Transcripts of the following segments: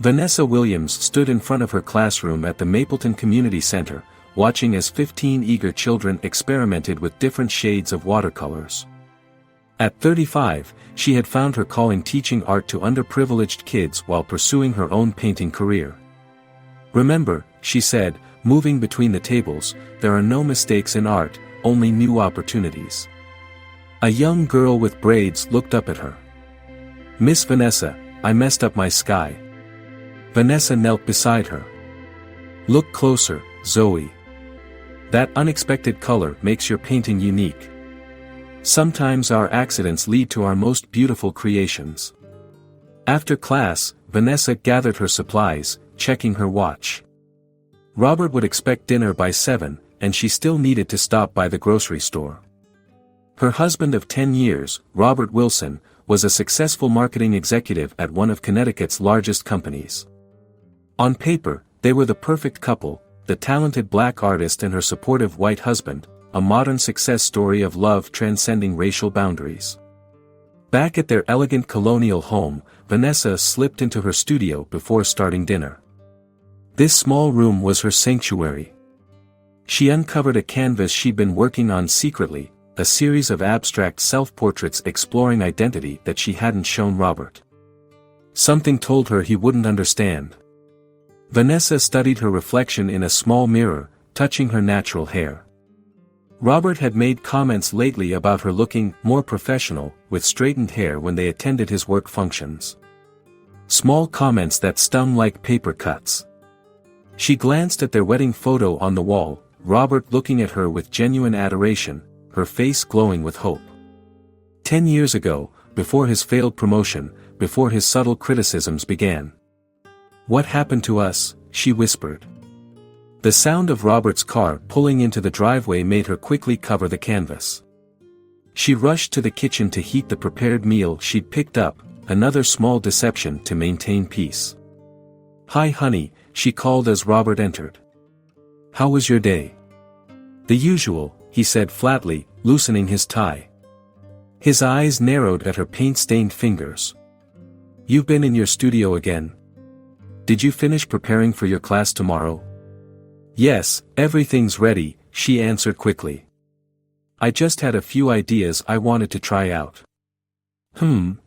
Vanessa Williams stood in front of her classroom at the Mapleton Community Center, watching as 15 eager children experimented with different shades of watercolors. At 35, she had found her calling teaching art to underprivileged kids while pursuing her own painting career. "Remember," she said, moving between the tables, "there are no mistakes in art, only new opportunities." A young girl with braids looked up at her. "Miss Vanessa, I messed up my sky." Vanessa knelt beside her. "Look closer, Zoe. That unexpected color makes your painting unique. Sometimes our accidents lead to our most beautiful creations." After class, Vanessa gathered her supplies, checking her watch. Robert would expect dinner by 7, and she still needed to stop by the grocery store. Her husband of 10 years, Robert Wilson, was a successful marketing executive at one of Connecticut's largest companies. On paper, they were the perfect couple, the talented black artist and her supportive white husband, a modern success story of love transcending racial boundaries. Back at their elegant colonial home, Vanessa slipped into her studio before starting dinner. This small room was her sanctuary. She uncovered a canvas she'd been working on secretly, a series of abstract self-portraits exploring identity that she hadn't shown Robert. Something told her he wouldn't understand. Vanessa studied her reflection in a small mirror, touching her natural hair. Robert had made comments lately about her looking more professional, with straightened hair when they attended his work functions. Small comments that stung like paper cuts. She glanced at their wedding photo on the wall, Robert looking at her with genuine adoration, her face glowing with hope. 10 years ago, before his failed promotion, before his subtle criticisms began. "What happened to us?" she whispered. The sound of Robert's car pulling into the driveway made her quickly cover the canvas. She rushed to the kitchen to heat the prepared meal she'd picked up, another small deception to maintain peace. "Hi honey," she called as Robert entered. "How was your day?" "The usual," he said flatly, loosening his tie. His eyes narrowed at her paint-stained fingers. "You've been in your studio again. Did you finish preparing for your class tomorrow?" "Yes, everything's ready," she answered quickly. "I just had a few ideas I wanted to try out."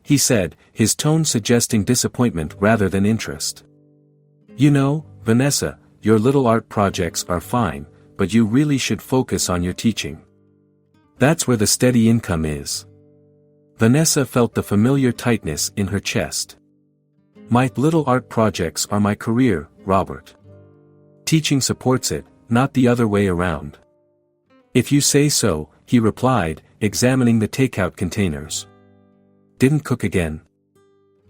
He said, his tone suggesting disappointment rather than interest. "You know, Vanessa, your little art projects are fine, but you really should focus on your teaching. That's where the steady income is." Vanessa felt the familiar tightness in her chest. "My little art projects are my career, Robert. Teaching supports it, not the other way around." "If you say so," he replied, examining the takeout containers. "Didn't cook again?"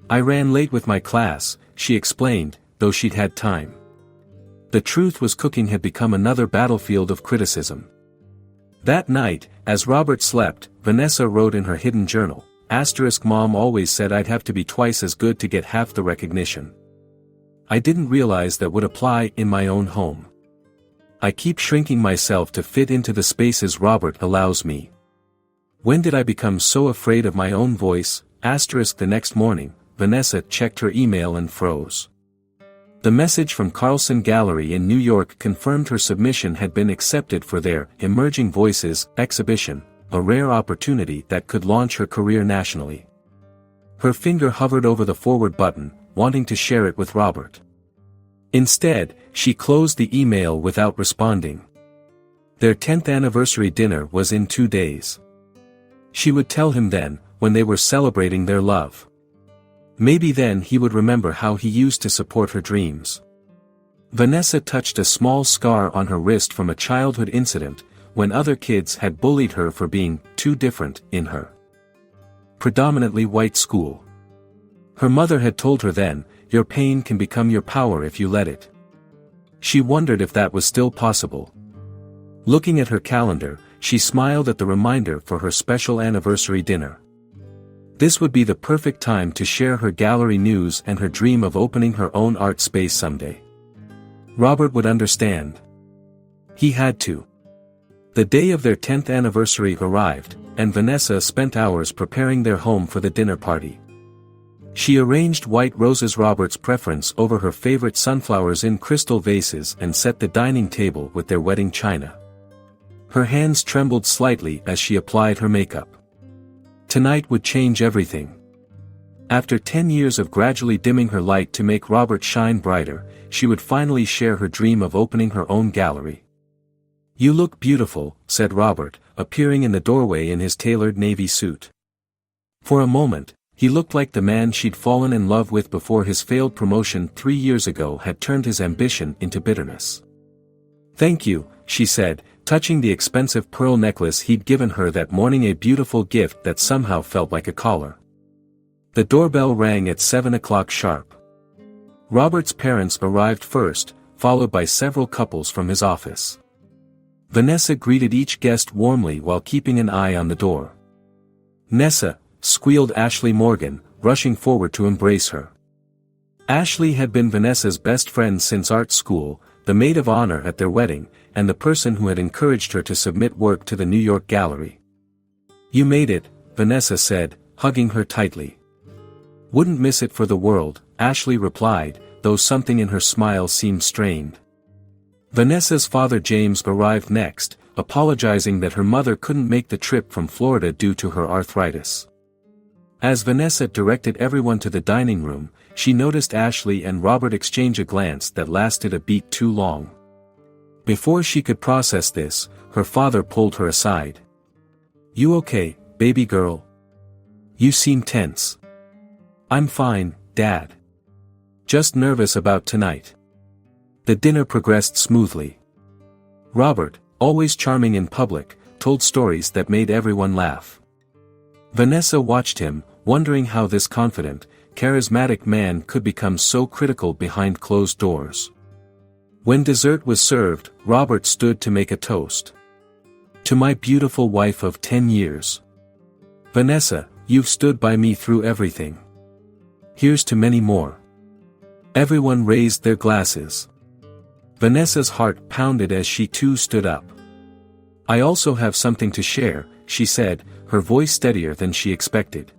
"I ran late with my class," she explained, though she'd had time. The truth was cooking had become another battlefield of criticism. That night, as Robert slept, Vanessa wrote in her hidden journal, "Mom always said I'd have to be twice as good to get half the recognition. I didn't realize that would apply in my own home. I keep shrinking myself to fit into the spaces Robert allows me. When did I become so afraid of my own voice?" The next morning, Vanessa checked her email and froze. The message from Carlson Gallery in New York confirmed her submission had been accepted for their Emerging Voices exhibition, a rare opportunity that could launch her career nationally. Her finger hovered over the forward button, wanting to share it with Robert. Instead, she closed the email without responding. Their 10th anniversary dinner was in 2 days. She would tell him then, when they were celebrating their love. Maybe then he would remember how he used to support her dreams. Vanessa touched a small scar on her wrist from a childhood incident, when other kids had bullied her for being too different in her predominantly white school. Her mother had told her then, "Your pain can become your power if you let it." She wondered if that was still possible. Looking at her calendar, she smiled at the reminder for her special anniversary dinner. This would be the perfect time to share her gallery news and her dream of opening her own art space someday. Robert would understand. He had to. The day of their 10th anniversary arrived, and Vanessa spent hours preparing their home for the dinner party. She arranged white roses, Robert's preference over her favorite sunflowers, in crystal vases, and set the dining table with their wedding china. Her hands trembled slightly as she applied her makeup. Tonight would change everything. After 10 years of gradually dimming her light to make Robert shine brighter, she would finally share her dream of opening her own gallery. "You look beautiful," said Robert, appearing in the doorway in his tailored navy suit. For a moment, he looked like the man she'd fallen in love with before his failed promotion 3 years ago had turned his ambition into bitterness. "Thank you," she said, touching the expensive pearl necklace he'd given her that morning, a beautiful gift that somehow felt like a collar. The doorbell rang at 7 o'clock sharp. Robert's parents arrived first, followed by several couples from his office. Vanessa greeted each guest warmly while keeping an eye on the door. "Nessa," squealed Ashley Morgan, rushing forward to embrace her. Ashley had been Vanessa's best friend since art school, the maid of honor at their wedding, and the person who had encouraged her to submit work to the New York gallery. "You made it," Vanessa said, hugging her tightly. "Wouldn't miss it for the world," Ashley replied, though something in her smile seemed strained. Vanessa's father James arrived next, apologizing that her mother couldn't make the trip from Florida due to her arthritis. As Vanessa directed everyone to the dining room, she noticed Ashley and Robert exchange a glance that lasted a beat too long. Before she could process this, her father pulled her aside. "You okay, baby girl? You seem tense." "I'm fine, Dad. Just nervous about tonight." The dinner progressed smoothly. Robert, always charming in public, told stories that made everyone laugh. Vanessa watched him, wondering how this confident, charismatic man could become so critical behind closed doors. When dessert was served, Robert stood to make a toast. "To my beautiful wife of 10 years. Vanessa, you've stood by me through everything. Here's to many more." Everyone raised their glasses. Vanessa's heart pounded as she too stood up. "I also have something to share," she said, her voice steadier than she expected.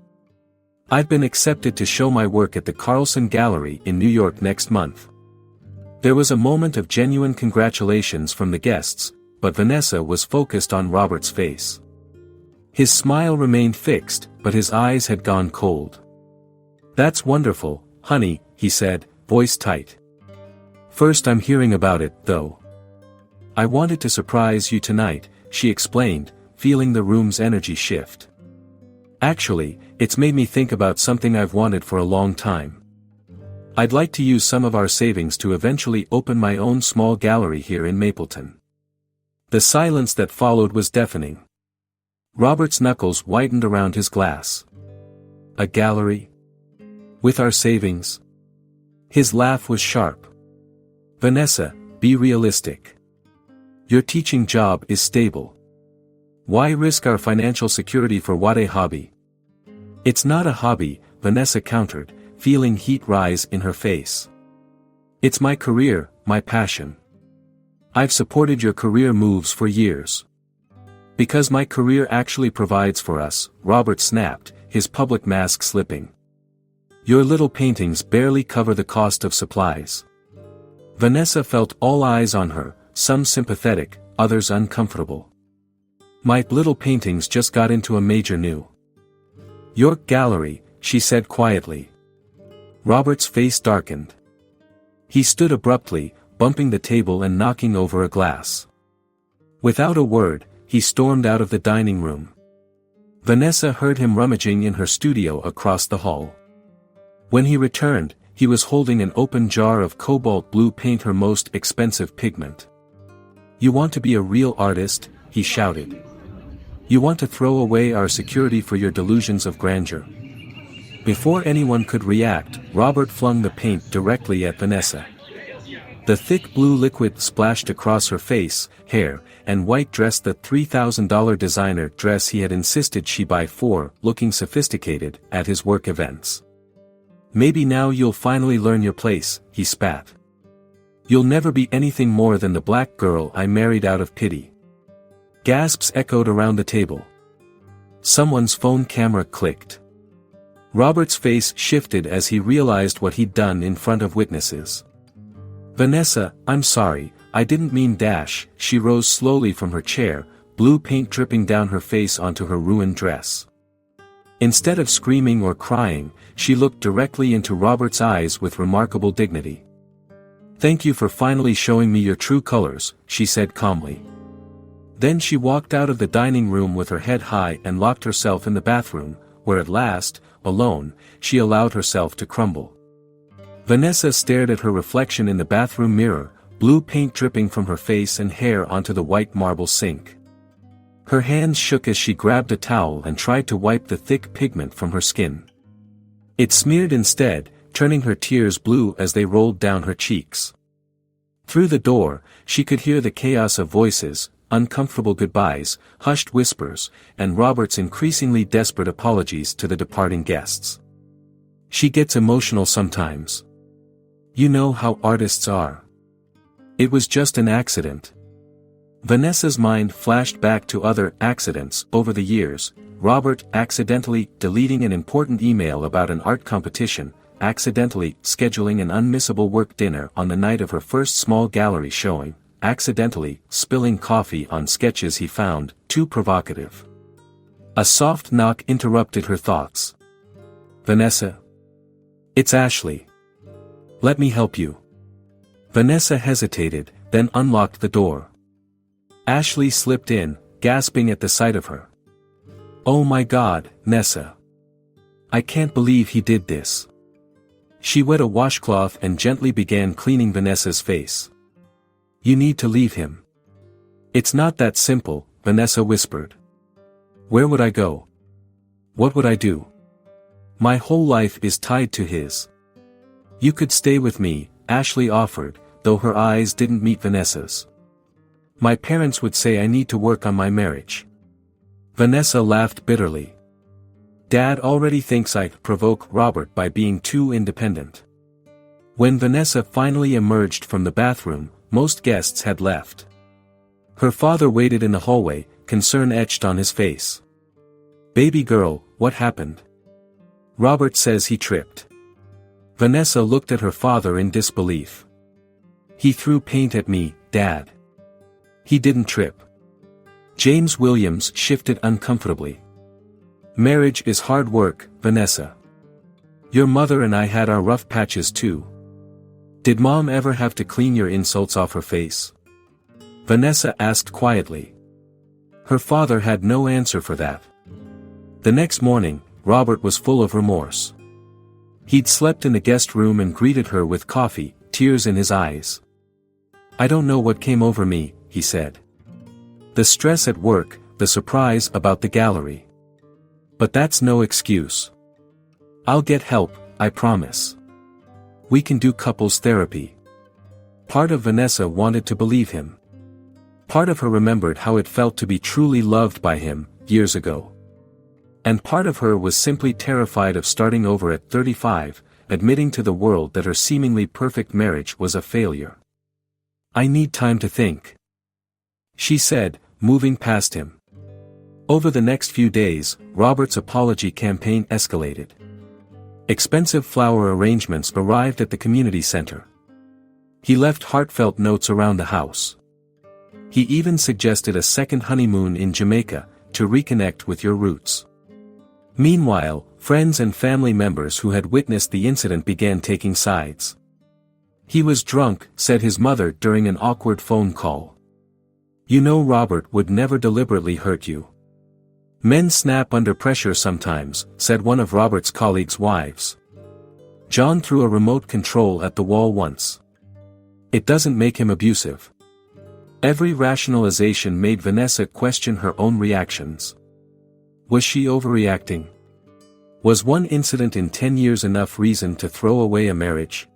"I've been accepted to show my work at the Carlson Gallery in New York next month." There was a moment of genuine congratulations from the guests, but Vanessa was focused on Robert's face. His smile remained fixed, but his eyes had gone cold. "That's wonderful, honey," he said, voice tight. "First I'm hearing about it, though. I wanted to surprise you tonight," she explained, feeling the room's energy shift. "Actually, it's made me think about something I've wanted for a long time. I'd like to use some of our savings to eventually open my own small gallery here in Mapleton." The silence that followed was deafening. Robert's knuckles whitened around his glass. "A gallery? With our savings?" His laugh was sharp. "Vanessa, be realistic. Your teaching job is stable. Why risk our financial security for what a hobby?" "It's not a hobby," Vanessa countered, feeling heat rise in her face. "It's my career, my passion. I've supported your career moves for years. Because my career actually provides for us," Robert snapped, his public mask slipping. "Your little paintings barely cover the cost of supplies." Vanessa felt all eyes on her, some sympathetic, others uncomfortable. "My little paintings just got into a major New York gallery," she said quietly. Robert's face darkened. He stood abruptly, bumping the table and knocking over a glass. Without a word, he stormed out of the dining room. Vanessa heard him rummaging in her studio across the hall. When he returned, he was holding an open jar of cobalt blue paint, her most expensive pigment. "You want to be a real artist?" he shouted. "You want to throw away our security for your delusions of grandeur?" Before anyone could react, Robert flung the paint directly at Vanessa. The thick blue liquid splashed across her face, hair, and white dress, the $3,000 designer dress he had insisted she buy for, looking sophisticated, at his work events. "Maybe now you'll finally learn your place," he spat. "You'll never be anything more than the black girl I married out of pity." Gasps echoed around the table. Someone's phone camera clicked. Robert's face shifted as he realized what he'd done in front of witnesses. "Vanessa, I'm sorry, I didn't mean dash." She rose slowly from her chair, blue paint dripping down her face onto her ruined dress. Instead of screaming or crying, she looked directly into Robert's eyes with remarkable dignity. "Thank you for finally showing me your true colors," she said calmly. Then she walked out of the dining room with her head high and locked herself in the bathroom, where at last, alone, she allowed herself to crumble. Vanessa stared at her reflection in the bathroom mirror, blue paint dripping from her face and hair onto the white marble sink. Her hands shook as she grabbed a towel and tried to wipe the thick pigment from her skin. It smeared instead, turning her tears blue as they rolled down her cheeks. Through the door, she could hear the chaos of voices, uncomfortable goodbyes, hushed whispers, and Robert's increasingly desperate apologies to the departing guests. "She gets emotional sometimes. You know how artists are. It was just an accident." Vanessa's mind flashed back to other accidents over the years: Robert accidentally deleting an important email about an art competition, accidentally scheduling an unmissable work dinner on the night of her first small gallery showing, accidentally spilling coffee on sketches he found too provocative. A soft knock interrupted her thoughts. "Vanessa? It's Ashley. Let me help you." Vanessa hesitated, then unlocked the door. Ashley slipped in, gasping at the sight of her. "Oh my God, Nessa. I can't believe he did this." She wet a washcloth and gently began cleaning Vanessa's face. "You need to leave him." "It's not that simple," Vanessa whispered. "Where would I go? What would I do? My whole life is tied to his." "You could stay with me," Ashley offered, though her eyes didn't meet Vanessa's. "My parents would say I need to work on my marriage." Vanessa laughed bitterly. "Dad already thinks I provoke Robert by being too independent." When Vanessa finally emerged from the bathroom, most guests had left. Her father waited in the hallway, concern etched on his face. "Baby girl, what happened?" "Robert says he tripped." Vanessa looked at her father in disbelief. "He threw paint at me, Dad. He didn't trip." James Williams shifted uncomfortably. "Marriage is hard work, Vanessa. Your mother and I had our rough patches too. Did Mom ever have to clean your insults off her face?" Vanessa asked quietly. Her father had no answer for that. The next morning, Robert was full of remorse. He'd slept in the guest room and greeted her with coffee, tears in his eyes. "I don't know what came over me," he said. "The stress at work, the surprise about the gallery. But that's no excuse. I'll get help, I promise. We can do couples therapy." Part of Vanessa wanted to believe him. Part of her remembered how it felt to be truly loved by him, years ago. And part of her was simply terrified of starting over at 35, admitting to the world that her seemingly perfect marriage was a failure. "I need time to think," she said, moving past him. Over the next few days, Robert's apology campaign escalated. Expensive flower arrangements arrived at the community center. He left heartfelt notes around the house. He even suggested a second honeymoon in Jamaica, to reconnect with your roots. Meanwhile, friends and family members who had witnessed the incident began taking sides. "He was drunk," said his mother during an awkward phone call. "You know Robert would never deliberately hurt you." "Men snap under pressure sometimes," said one of Robert's colleagues' wives. "John threw a remote control at the wall once. It doesn't make him abusive." Every rationalization made Vanessa question her own reactions. Was she overreacting? Was one incident in 10 years enough reason to throw away a marriage?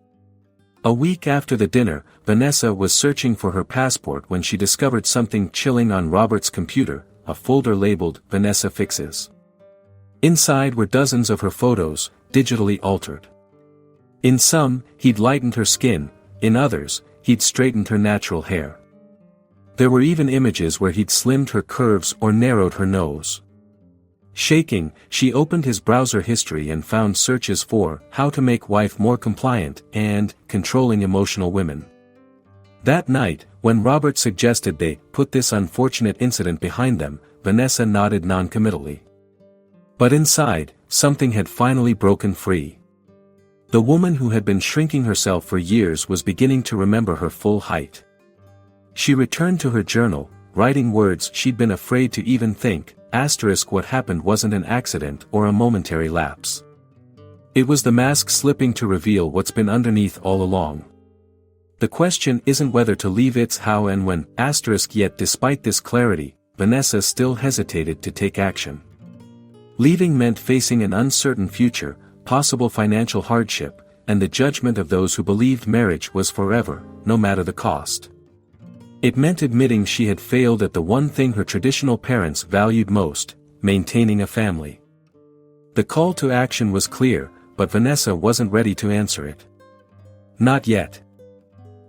A week after the dinner, Vanessa was searching for her passport when she discovered something chilling on Robert's computer, a folder labeled "Vanessa Fixes." Inside were dozens of her photos, digitally altered. In some, he'd lightened her skin, in others, he'd straightened her natural hair. There were even images where he'd slimmed her curves or narrowed her nose. Shaking, she opened his browser history and found searches for how to make wife more compliant and controlling emotional women. That night, when Robert suggested they put this unfortunate incident behind them, Vanessa nodded non-committally. But inside, something had finally broken free. The woman who had been shrinking herself for years was beginning to remember her full height. She returned to her journal, writing words she'd been afraid to even think. What happened wasn't an accident or a momentary lapse. It was the mask slipping to reveal what's been underneath all along. The question isn't whether to leave, it's how and when. Yet despite this clarity, Vanessa still hesitated to take action. Leaving meant facing an uncertain future, possible financial hardship, and the judgment of those who believed marriage was forever, no matter the cost. It meant admitting she had failed at the one thing her traditional parents valued most, maintaining a family. The call to action was clear, but Vanessa wasn't ready to answer it. Not yet.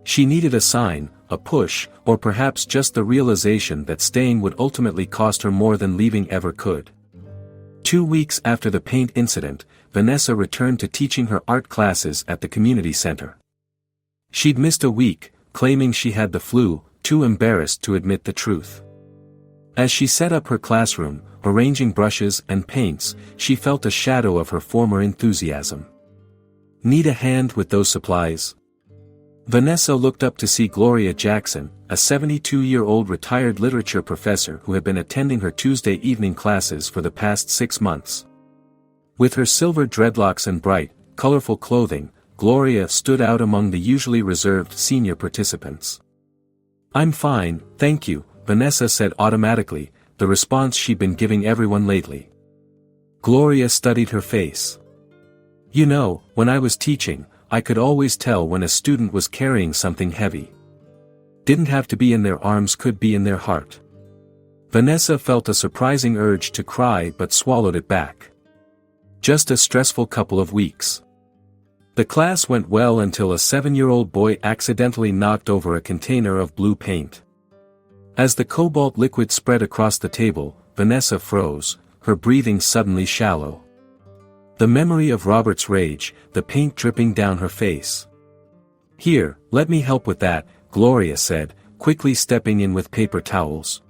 She needed a sign, a push, or perhaps just the realization that staying would ultimately cost her more than leaving ever could. 2 weeks after the paint incident, Vanessa returned to teaching her art classes at the community center. She'd missed a week, claiming she had the flu, too embarrassed to admit the truth. As she set up her classroom, arranging brushes and paints, she felt a shadow of her former enthusiasm. Need a hand with those supplies? Vanessa looked up to see Gloria Jackson, a 72-year-old retired literature professor who had been attending her Tuesday evening classes for the past 6 months. With her silver dreadlocks and bright, colorful clothing, Gloria stood out among the usually reserved senior participants. "I'm fine, thank you," Vanessa said automatically, the response she'd been giving everyone lately. Gloria studied her face. "You know, when I was teaching, I could always tell when a student was carrying something heavy. Didn't have to be in their arms, could be in their heart." Vanessa felt a surprising urge to cry but swallowed it back. Just a stressful couple of weeks. The class went well until a 7-year-old boy accidentally knocked over a container of blue paint. As the cobalt liquid spread across the table, Vanessa froze, her breathing suddenly shallow. The memory of Robert's rage, the paint dripping down her face. "Here, let me help with that," Gloria said, quickly stepping in with paper towels.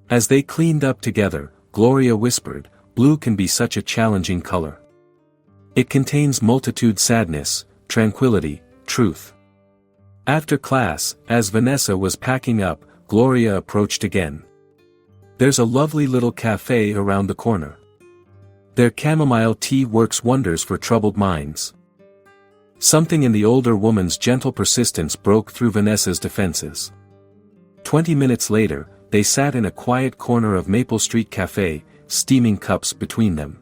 As they cleaned up together, Gloria whispered, "Blue can be such a challenging color. It contains multitude sadness, tranquility, truth." After class, as Vanessa was packing up, Gloria approached again. "There's a lovely little cafe around the corner. Their chamomile tea works wonders for troubled minds." Something in the older woman's gentle persistence broke through Vanessa's defenses. 20 minutes later, they sat in a quiet corner of Maple Street Cafe, steaming cups between them.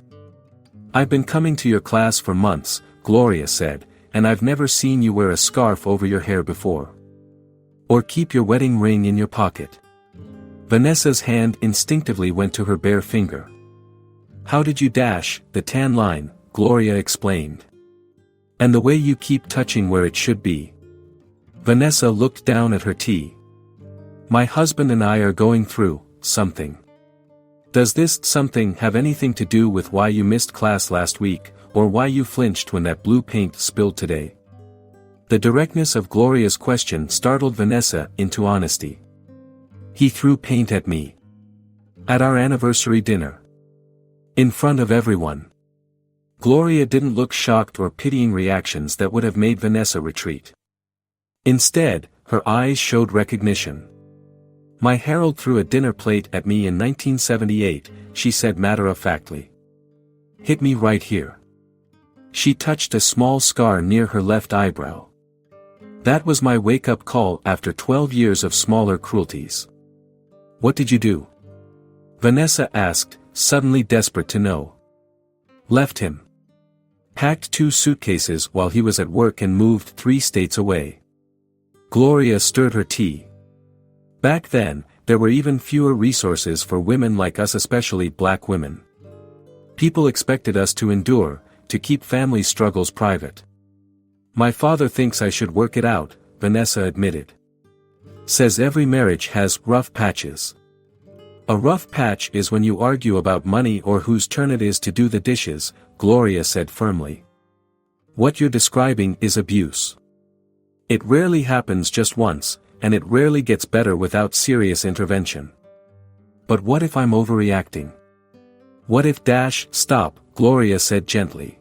"I've been coming to your class for months," Gloria said, "and I've never seen you wear a scarf over your hair before. Or keep your wedding ring in your pocket." Vanessa's hand instinctively went to her bare finger. "How did you dash the tan line?" Gloria explained. "And the way you keep touching where it should be." Vanessa looked down at her tea. "My husband and I are going through something." "Does this something have anything to do with why you missed class last week, or why you flinched when that blue paint spilled today?" The directness of Gloria's question startled Vanessa into honesty. "He threw paint at me. At our anniversary dinner. In front of everyone." Gloria didn't look shocked or pitying reactions that would have made Vanessa retreat. Instead, her eyes showed recognition. "My Harold threw a dinner plate at me in 1978, she said matter-of-factly. "Hit me right here." She touched a small scar near her left eyebrow. "That was my wake-up call after 12 years of smaller cruelties." "What did you do?" Vanessa asked, suddenly desperate to know. "Left him. Packed 2 suitcases while he was at work and moved 3 states away." Gloria stirred her tea. "Back then, there were even fewer resources for women like us, especially black women. People expected us to endure, to keep family struggles private. My father thinks I should work it out," Vanessa admitted. "Says every marriage has rough patches. A rough patch is when you argue about money or whose turn it is to do the dishes, Gloria said firmly. What you're describing is abuse. It rarely happens just once, and it rarely gets better without serious intervention. But what if I'm overreacting? What if stop, Gloria said gently.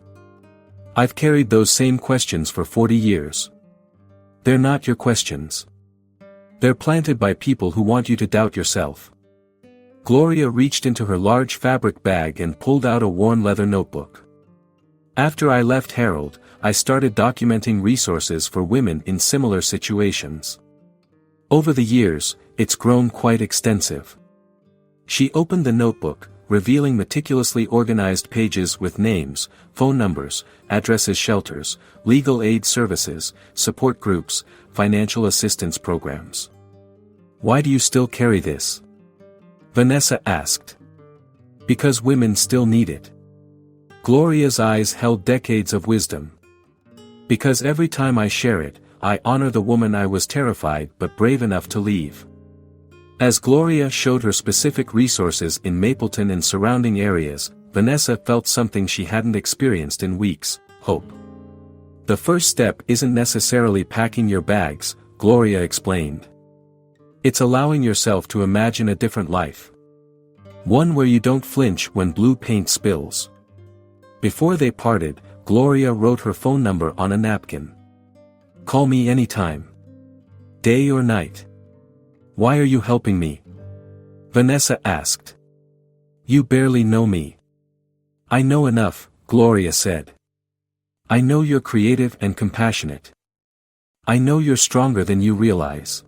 I've carried those same questions for 40 years. They're not your questions. They're planted by people who want you to doubt yourself. Gloria reached into her large fabric bag and pulled out a worn leather notebook. After I left Harold, I started documenting resources for women in similar situations. Over the years, it's grown quite extensive. She opened the notebook, revealing meticulously organized pages with names, phone numbers, addresses, shelters, legal aid services, support groups, financial assistance programs. Why do you still carry this? Vanessa asked. Because women still need it. Gloria's eyes held decades of wisdom. Because every time I share it, I honor the woman I was terrified but brave enough to leave. As Gloria showed her specific resources in Mapleton and surrounding areas, Vanessa felt something she hadn't experienced in weeks: hope. The first step isn't necessarily packing your bags, Gloria explained. It's allowing yourself to imagine a different life. One where you don't flinch when blue paint spills. Before they parted, Gloria wrote her phone number on a napkin. Call me anytime. Day or night. Why are you helping me? Vanessa asked. You barely know me. I know enough, Gloria said. I know you're creative and compassionate. I know you're stronger than you realize.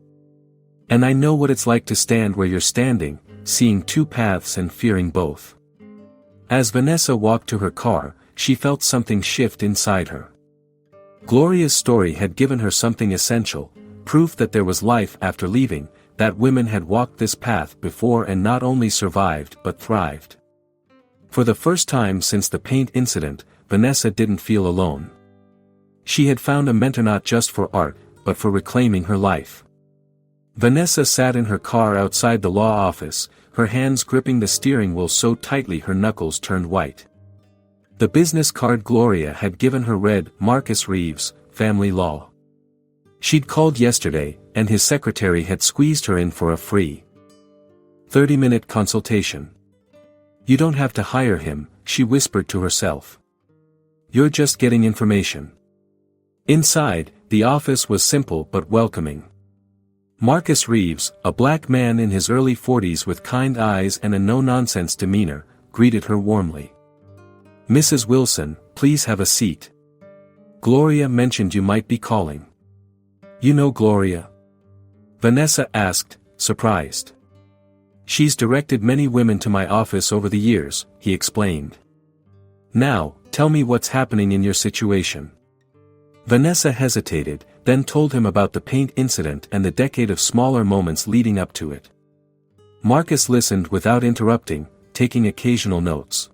And I know what it's like to stand where you're standing, seeing two paths and fearing both. As Vanessa walked to her car, she felt something shift inside her. Gloria's story had given her something essential, proof that there was life after leaving, that women had walked this path before and not only survived but thrived. For the first time since the paint incident, Vanessa didn't feel alone. She had found a mentor not just for art, but for reclaiming her life. Vanessa sat in her car outside the law office, her hands gripping the steering wheel so tightly her knuckles turned white. The business card Gloria had given her read Marcus Reeves, Family Law. She'd called yesterday, and his secretary had squeezed her in for a free 30-minute consultation. You don't have to hire him, she whispered to herself. You're just getting information. Inside, the office was simple but welcoming. Marcus Reeves, a black man in his early 40s with kind eyes and a no-nonsense demeanor, greeted her warmly. Mrs. Wilson, please have a seat. Gloria mentioned you might be calling. You know Gloria? Vanessa asked, surprised. She's directed many women to my office over the years, he explained. Now, tell me what's happening in your situation. Vanessa hesitated, then told him about the paint incident and the decade of smaller moments leading up to it. Marcus listened without interrupting, taking occasional notes.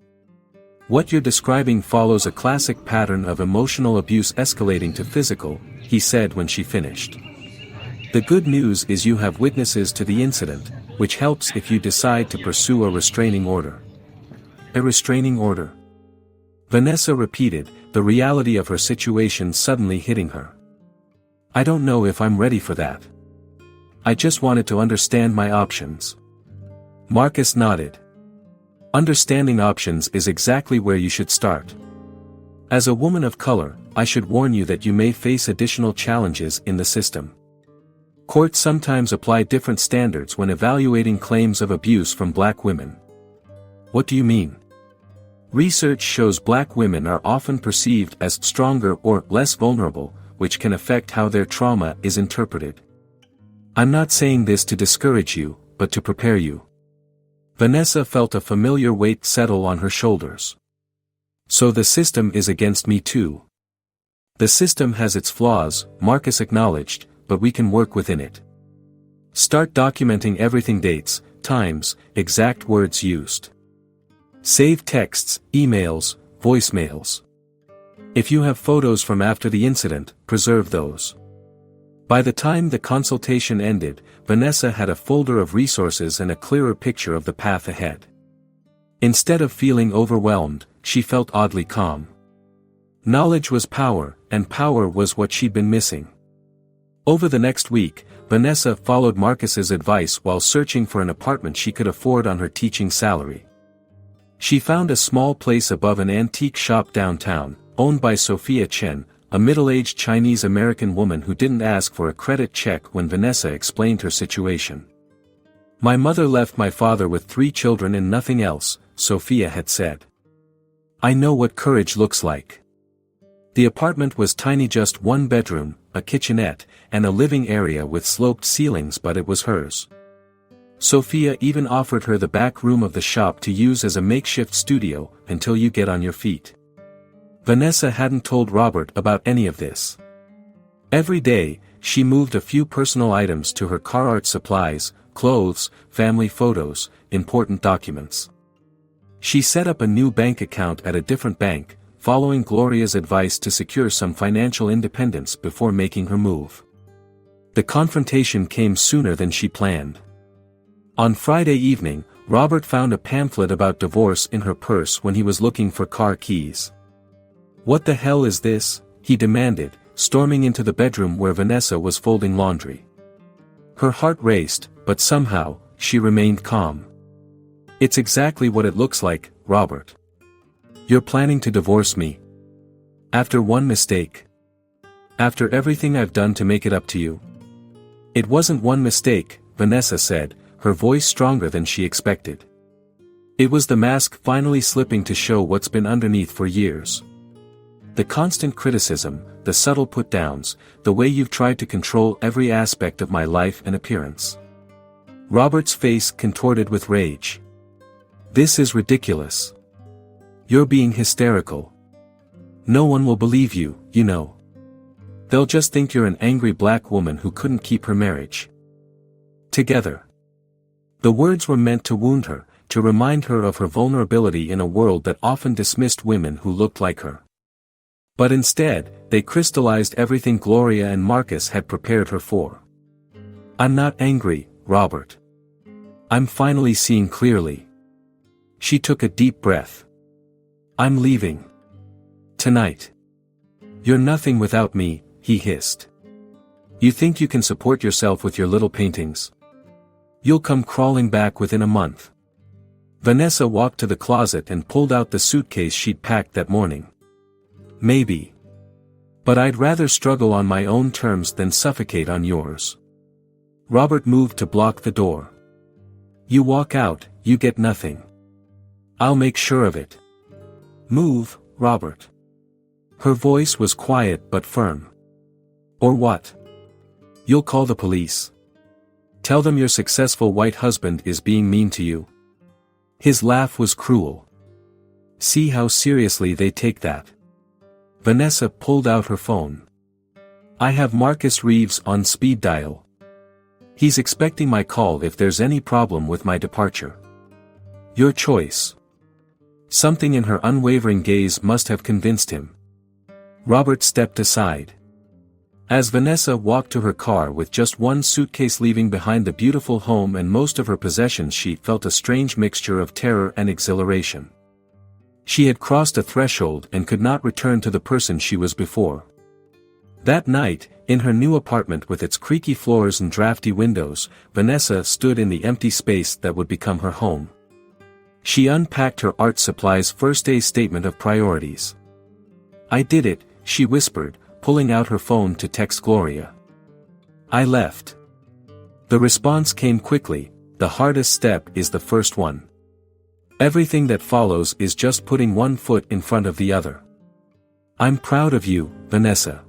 What you're describing follows a classic pattern of emotional abuse escalating to physical, he said when she finished. The good news is you have witnesses to the incident, which helps if you decide to pursue a restraining order. A restraining order? Vanessa repeated, the reality of her situation suddenly hitting her. I don't know if I'm ready for that. I just wanted to understand my options. Marcus nodded. Understanding options is exactly where you should start. As a woman of color, I should warn you that you may face additional challenges in the system. Courts sometimes apply different standards when evaluating claims of abuse from black women. What do you mean? Research shows black women are often perceived as stronger or less vulnerable, which can affect how their trauma is interpreted. I'm not saying this to discourage you, but to prepare you. Vanessa felt a familiar weight settle on her shoulders. So the system is against me too. The system has its flaws, Marcus acknowledged, but we can work within it. Start documenting everything: dates, times, exact words used. Save texts, emails, voicemails. If you have photos from after the incident, preserve those. By the time the consultation ended, Vanessa had a folder of resources and a clearer picture of the path ahead. Instead of feeling overwhelmed, she felt oddly calm. Knowledge was power, and power was what she'd been missing. Over the next week, Vanessa followed Marcus's advice while searching for an apartment she could afford on her teaching salary. She found a small place above an antique shop downtown, owned by Sophia Chen, a middle-aged Chinese-American woman who didn't ask for a credit check when Vanessa explained her situation. "My mother left my father with 3 children and nothing else," Sophia had said. "I know what courage looks like." The apartment was tiny, just 1 bedroom, a kitchenette, and a living area with sloped ceilings, but it was hers. Sophia even offered her the back room of the shop to use as a makeshift studio, until you get on your feet. Vanessa hadn't told Robert about any of this. Every day, she moved a few personal items to her car: art supplies, clothes, family photos, important documents. She set up a new bank account at a different bank, following Gloria's advice to secure some financial independence before making her move. The confrontation came sooner than she planned. On Friday evening, Robert found a pamphlet about divorce in her purse when he was looking for car keys. "What the hell is this?" he demanded, storming into the bedroom where Vanessa was folding laundry. Her heart raced, but somehow, she remained calm. "It's exactly what it looks like, Robert. You're planning to divorce me? After one mistake? After everything I've done to make it up to you?" "It wasn't one mistake," Vanessa said, her voice stronger than she expected. "It was the mask finally slipping to show what's been underneath for years. The constant criticism, the subtle put-downs, the way you've tried to control every aspect of my life and appearance." Robert's face contorted with rage. "This is ridiculous. You're being hysterical. No one will believe you, you know. They'll just think you're an angry black woman who couldn't keep her marriage together." The words were meant to wound her, to remind her of her vulnerability in a world that often dismissed women who looked like her. But instead, they crystallized everything Gloria and Marcus had prepared her for. "I'm not angry, Robert. I'm finally seeing clearly." She took a deep breath. "I'm leaving. Tonight. You're nothing without me," he hissed. "You think you can support yourself with your little paintings? You'll come crawling back within a month." Vanessa walked to the closet and pulled out the suitcase she'd packed that morning. "Maybe. But I'd rather struggle on my own terms than suffocate on yours." Robert moved to block the door. "You walk out, you get nothing. I'll make sure of it. Move, Robert." Her voice was quiet but firm. "Or what? You'll call the police? Tell them your successful white husband is being mean to you?" His laugh was cruel. "See how seriously they take that." Vanessa pulled out her phone. "I have Marcus Reeves on speed dial. He's expecting my call if there's any problem with my departure. Your choice." Something in her unwavering gaze must have convinced him. Robert stepped aside. As Vanessa walked to her car with just one suitcase leaving behind the beautiful home and most of her possessions, she felt a strange mixture of terror and exhilaration. She had crossed a threshold and could not return to the person she was before. That night, in her new apartment with its creaky floors and drafty windows, Vanessa stood in the empty space that would become her home. She unpacked her art supplies' first-day statement of priorities. "I did it," she whispered, pulling out her phone to text Gloria. "I left." The response came quickly: "The hardest step is the first one. Everything that follows is just putting one foot in front of the other. I'm proud of you, Vanessa."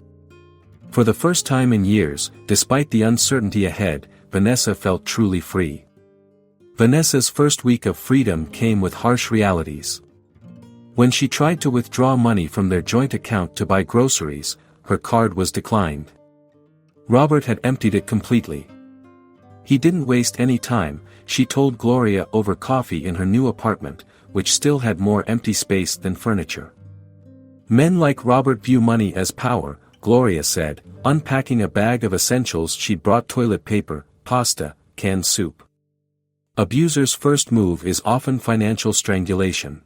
For the first time in years, despite the uncertainty ahead, Vanessa felt truly free. Vanessa's first week of freedom came with harsh realities. When she tried to withdraw money from their joint account to buy groceries, her card was declined. Robert had emptied it completely. He didn't waste any time, she told Gloria over coffee in her new apartment, which still had more empty space than furniture. "Men like Robert view money as power," Gloria said, unpacking a bag of essentials she'd brought: toilet paper, pasta, canned soup. Abusers' first move is often financial strangulation.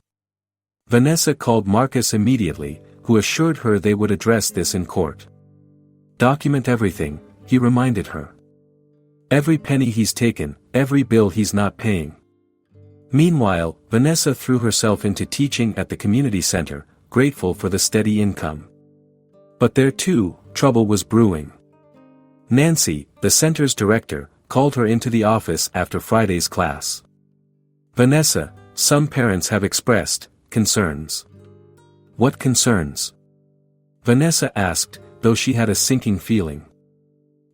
Vanessa called Marcus immediately, who assured her they would address this in court. Document everything, he reminded her. Every penny he's taken, every bill he's not paying. Meanwhile, Vanessa threw herself into teaching at the community center, grateful for the steady income. But there too, trouble was brewing. Nancy, the center's director, called her into the office after Friday's class. Vanessa, some parents have expressed concerns. What concerns? Vanessa asked, though she had a sinking feeling.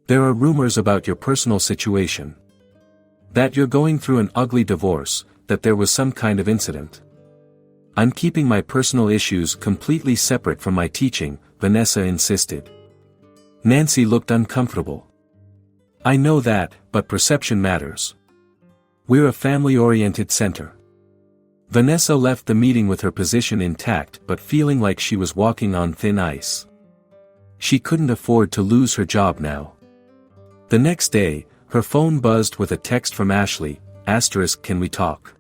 There are rumors about your personal situation. That you're going through an ugly divorce, that there was some kind of incident. I'm keeping my personal issues completely separate from my teaching, Vanessa insisted. Nancy looked uncomfortable. I know that, but perception matters. We're a family-oriented center. Vanessa left the meeting with her position intact but feeling like she was walking on thin ice. She couldn't afford to lose her job now. The next day, her phone buzzed with a text from Ashley, *, can we talk?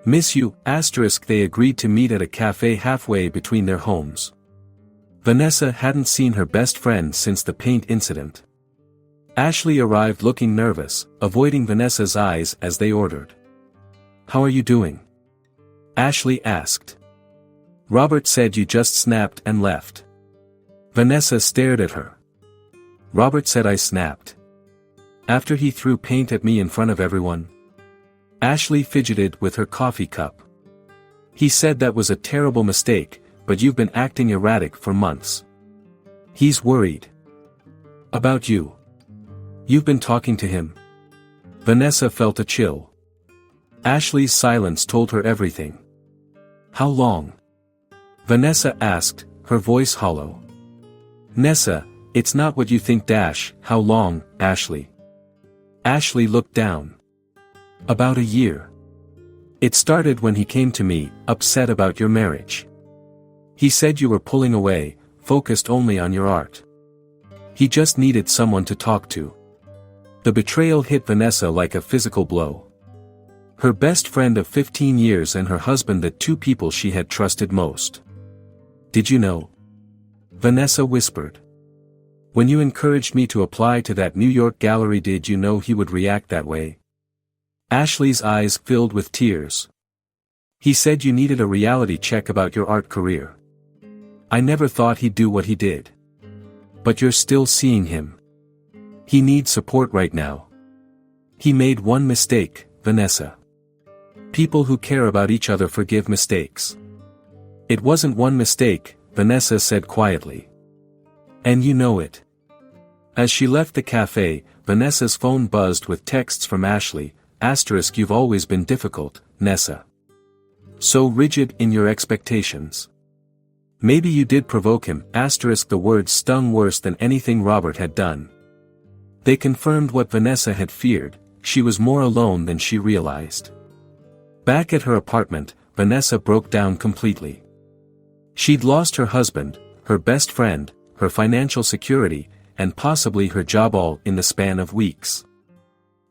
Miss you, *, they agreed to meet at a cafe halfway between their homes. Vanessa hadn't seen her best friend since the paint incident. Ashley arrived looking nervous, avoiding Vanessa's eyes as they ordered. How are you doing? Ashley asked. Robert said you just snapped and left. Vanessa stared at her. Robert said I snapped. After he threw paint at me in front of everyone? Ashley fidgeted with her coffee cup. He said that was a terrible mistake, but you've been acting erratic for months. He's worried. About you. You've been talking to him? Vanessa felt a chill. Ashley's silence told her everything. How long? Vanessa asked, her voice hollow. Nessa, it's not what you think. How long, Ashley? Ashley looked down. About a year. It started when he came to me, upset about your marriage. He said you were pulling away, focused only on your art. He just needed someone to talk to. The betrayal hit Vanessa like a physical blow. Her best friend of 15 years and her husband, the two people she had trusted most. Did you know? Vanessa whispered. When you encouraged me to apply to that New York gallery, did you know he would react that way? Ashley's eyes filled with tears. He said you needed a reality check about your art career. I never thought he'd do what he did. But you're still seeing him. He needs support right now. He made one mistake, Vanessa. People who care about each other forgive mistakes. It wasn't one mistake, Vanessa said quietly. And you know it. As she left the cafe, Vanessa's phone buzzed with texts from Ashley, *, you've always been difficult, Nessa. So rigid in your expectations. Maybe you did provoke him, *, the words stung worse than anything Robert had done. They confirmed what Vanessa had feared, she was more alone than she realized. Back at her apartment, Vanessa broke down completely. She'd lost her husband, her best friend, her financial security, and possibly her job all in the span of weeks.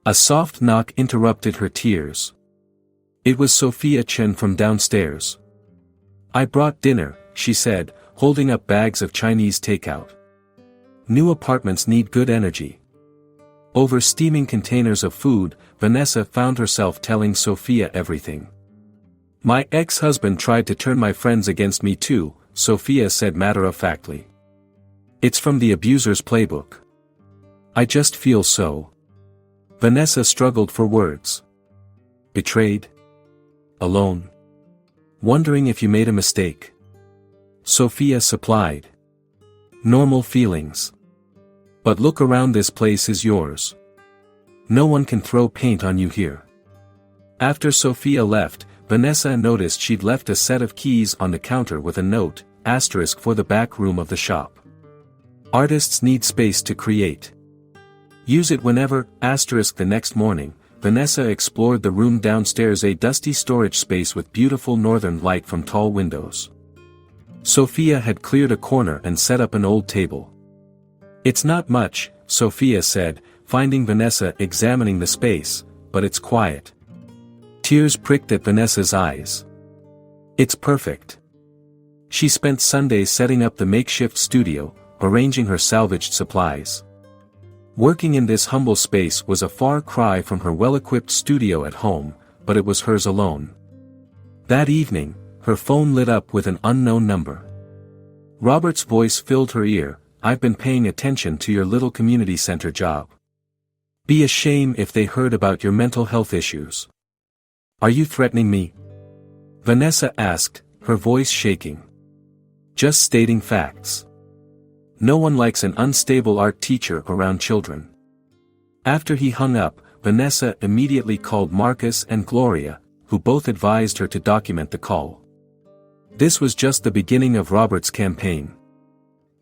A soft knock interrupted her tears. It was Sophia Chen from downstairs. I brought dinner, she said, holding up bags of Chinese takeout. New apartments need good energy. Over steaming containers of food, Vanessa found herself telling Sophia everything. My ex-husband tried to turn my friends against me too, Sophia said matter-of-factly. It's from the abuser's playbook. I just feel so. Vanessa struggled for words. Betrayed? Alone? Wondering if you made a mistake? Sophia supplied. Normal feelings. But look around, this place is yours. No one can throw paint on you here. After Sophia left, Vanessa noticed she'd left a set of keys on the counter with a note, * for the back room of the shop. Artists need space to create. Use it whenever, *. The next morning, Vanessa explored the room downstairs, a dusty storage space with beautiful northern light from tall windows. Sophia had cleared a corner and set up an old table. "It's not much," Sophia said, finding Vanessa examining the space, "but it's quiet." Tears pricked at Vanessa's eyes. "It's perfect." She spent Sundays setting up the makeshift studio, arranging her salvaged supplies. Working in this humble space was a far cry from her well-equipped studio at home, but it was hers alone. That evening, her phone lit up with an unknown number. Robert's voice filled her ear. "I've been paying attention to your little community center job. Be a shame if they heard about your mental health issues." "Are you threatening me?" Vanessa asked, her voice shaking. "Just stating facts. No one likes an unstable art teacher around children." After he hung up, Vanessa immediately called Marcus and Gloria, who both advised her to document the call. This was just the beginning of Robert's campaign.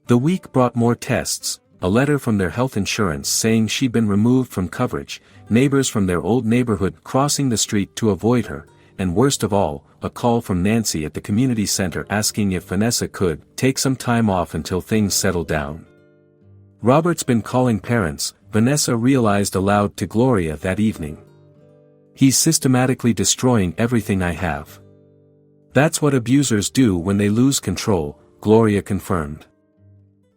The week brought more tests, a letter from their health insurance saying she'd been removed from coverage, neighbors from their old neighborhood crossing the street to avoid her, and worst of all, a call from Nancy at the community center asking if Vanessa could take some time off until things settled down. Robert's been calling parents, Vanessa realized aloud to Gloria that evening. "He's systematically destroying everything I have." "That's what abusers do when they lose control," Gloria confirmed.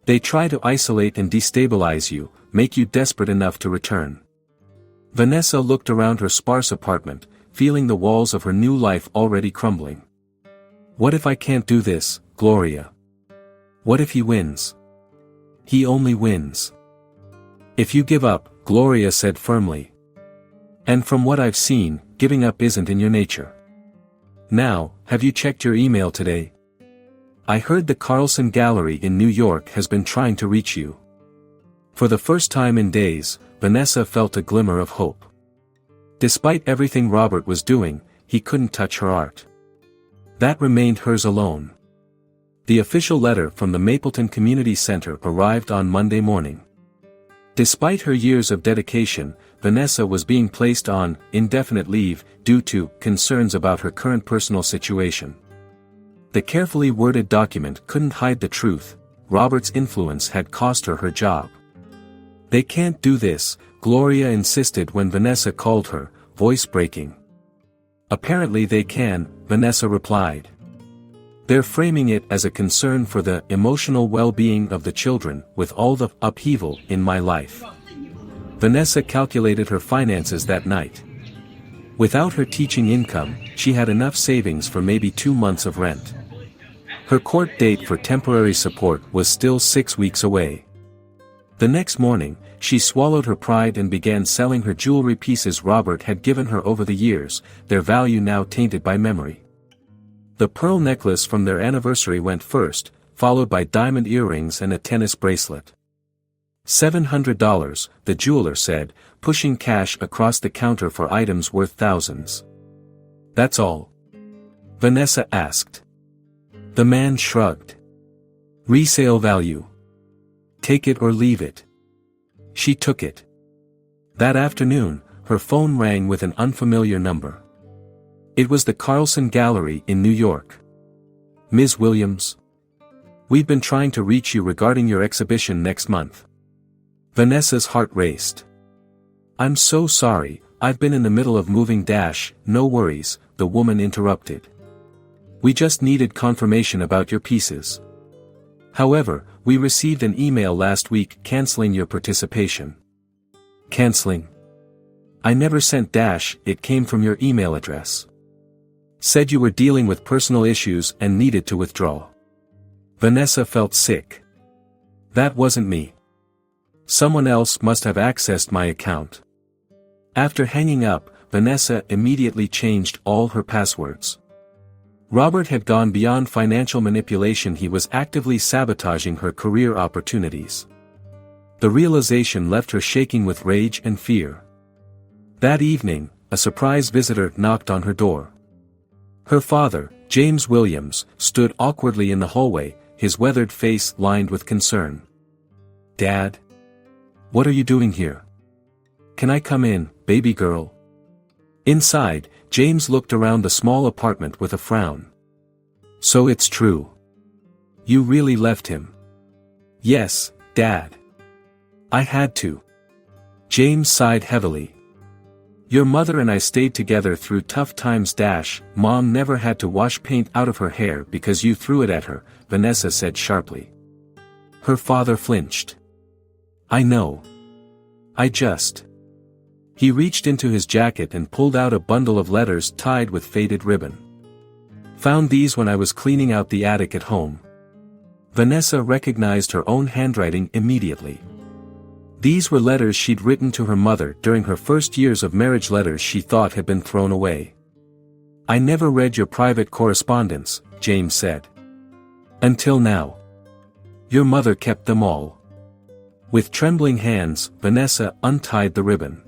"They try to isolate and destabilize you, make you desperate enough to return." Vanessa looked around her sparse apartment, feeling the walls of her new life already crumbling. "What if I can't do this, Gloria? What if he wins? He only wins." "If you give up," Gloria said firmly. "And from what I've seen, giving up isn't in your nature. Now, have you checked your email today? I heard the Carlson Gallery in New York has been trying to reach you." For the first time in days, Vanessa felt a glimmer of hope. Despite everything Robert was doing, he couldn't touch her art. That remained hers alone. The official letter from the Mapleton Community Center arrived on Monday morning. Despite her years of dedication, Vanessa was being placed on indefinite leave due to concerns about her current personal situation. The carefully worded document couldn't hide the truth. Robert's influence had cost her her job. "They can't do this," Gloria insisted when Vanessa called her, voice breaking. "Apparently they can," Vanessa replied. "They're framing it as a concern for the emotional well-being of the children, with all the upheaval in my life." Vanessa calculated her finances that night. Without her teaching income, she had enough savings for maybe 2 months of rent. Her court date for temporary support was still 6 weeks away. The next morning, she swallowed her pride and began selling her jewelry pieces Robert had given her over the years, their value now tainted by memory. The pearl necklace from their anniversary went first, followed by diamond earrings and a tennis bracelet. $700, the jeweler said, pushing cash across the counter for items worth thousands. "That's all?" Vanessa asked. The man shrugged. "Resale value. Take it or leave it." She took it. That afternoon, her phone rang with an unfamiliar number. It was the Carlson Gallery in New York. "Ms. Williams? We've been trying to reach you regarding your exhibition next month." Vanessa's heart raced. "I'm so sorry, I've been in the middle of moving. No worries," the woman interrupted. "We just needed confirmation about your pieces. However, we received an email last week canceling your participation." "Canceling? I never sent it came from your email address. Said you were dealing with personal issues and needed to withdraw." Vanessa felt sick. "That wasn't me. Someone else must have accessed my account." After hanging up, Vanessa immediately changed all her passwords. Robert had gone beyond financial manipulation. He was actively sabotaging her career opportunities. The realization left her shaking with rage and fear. That evening, a surprise visitor knocked on her door. Her father, James Williams, stood awkwardly in the hallway, his weathered face lined with concern. "Dad? What are you doing here? Can I come in, baby girl?" Inside, James looked around the small apartment with a frown. "So it's true. You really left him? Yes, Dad. I had to. James sighed heavily. Your mother and I stayed together through tough times. Mom never had to wash paint out of her hair because you threw it at her, Vanessa said sharply. Her father flinched. I know. He reached into his jacket and pulled out a bundle of letters tied with faded ribbon. Found these when I was cleaning out the attic at home. Vanessa recognized her own handwriting immediately. These were letters she'd written to her mother during her first years of marriage, letters she thought had been thrown away. I never read your private correspondence, James said. Until now. Your mother kept them all. With trembling hands, Vanessa untied the ribbon.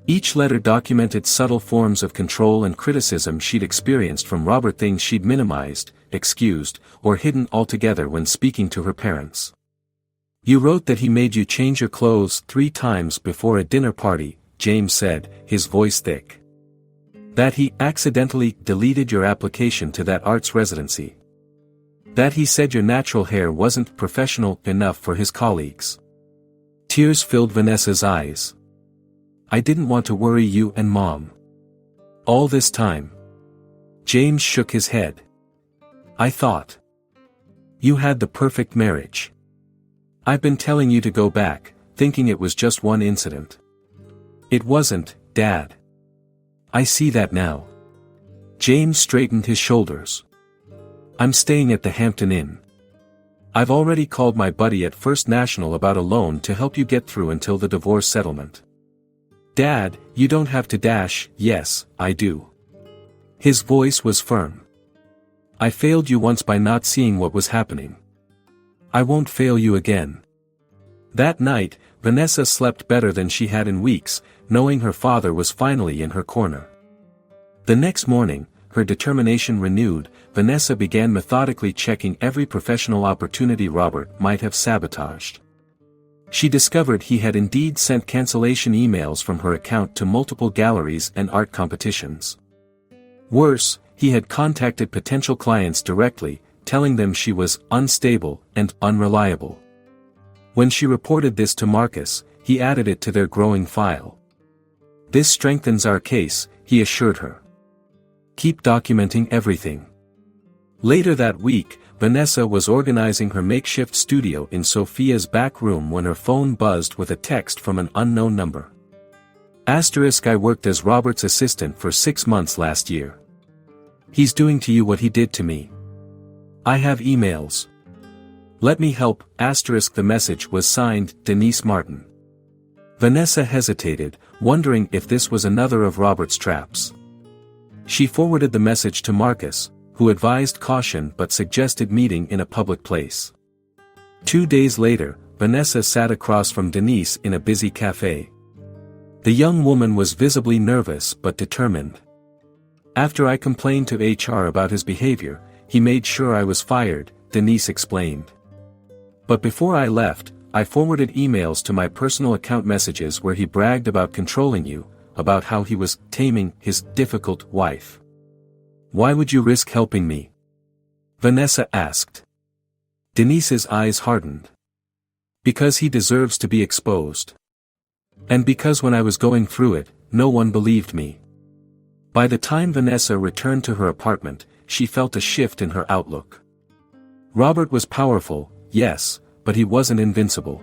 Each letter documented subtle forms of control and criticism she'd experienced from Robert, things she'd minimized, excused, or hidden altogether when speaking to her parents. You wrote that he made you change your clothes 3 times before a dinner party, James said, his voice thick. That he accidentally deleted your application to that arts residency. That he said your natural hair wasn't professional enough for his colleagues. Tears filled Vanessa's eyes. I didn't want to worry you and Mom. All this time. James shook his head. I thought. You had the perfect marriage. I've been telling you to go back, thinking it was just one incident. It wasn't, Dad. I see that now. James straightened his shoulders. I'm staying at the Hampton Inn. I've already called my buddy at First National about a loan to help you get through until the divorce settlement. Dad, you don't have to. Yes, I do. His voice was firm. I failed you once by not seeing what was happening. I won't fail you again. That night, Vanessa slept better than she had in weeks, knowing her father was finally in her corner. The next morning, her determination renewed, Vanessa began methodically checking every professional opportunity Robert might have sabotaged. She discovered he had indeed sent cancellation emails from her account to multiple galleries and art competitions. Worse, he had contacted potential clients directly, telling them she was unstable and unreliable. When she reported this to Marcus, he added it to their growing file. This strengthens our case, he assured her. Keep documenting everything. Later that week, Vanessa was organizing her makeshift studio in Sophia's back room when her phone buzzed with a text from an unknown number. I worked as Robert's assistant for 6 months last year. He's doing to you what he did to me. I have emails. Let me help. The message was signed Denise Martin. Vanessa hesitated, wondering if this was another of Robert's traps. She forwarded the message to Marcus, who advised caution but suggested meeting in a public place. 2 days later, Vanessa sat across from Denise in a busy cafe. The young woman was visibly nervous but determined. After I complained to HR about his behavior, he made sure I was fired, Denise explained. But before I left, I forwarded emails to my personal account messages where he bragged about controlling you, about how he was taming his difficult wife. Why would you risk helping me? Vanessa asked. Denise's eyes hardened. Because he deserves to be exposed. And because when I was going through it, no one believed me. By the time Vanessa returned to her apartment, she felt a shift in her outlook. Robert was powerful, yes, but he wasn't invincible.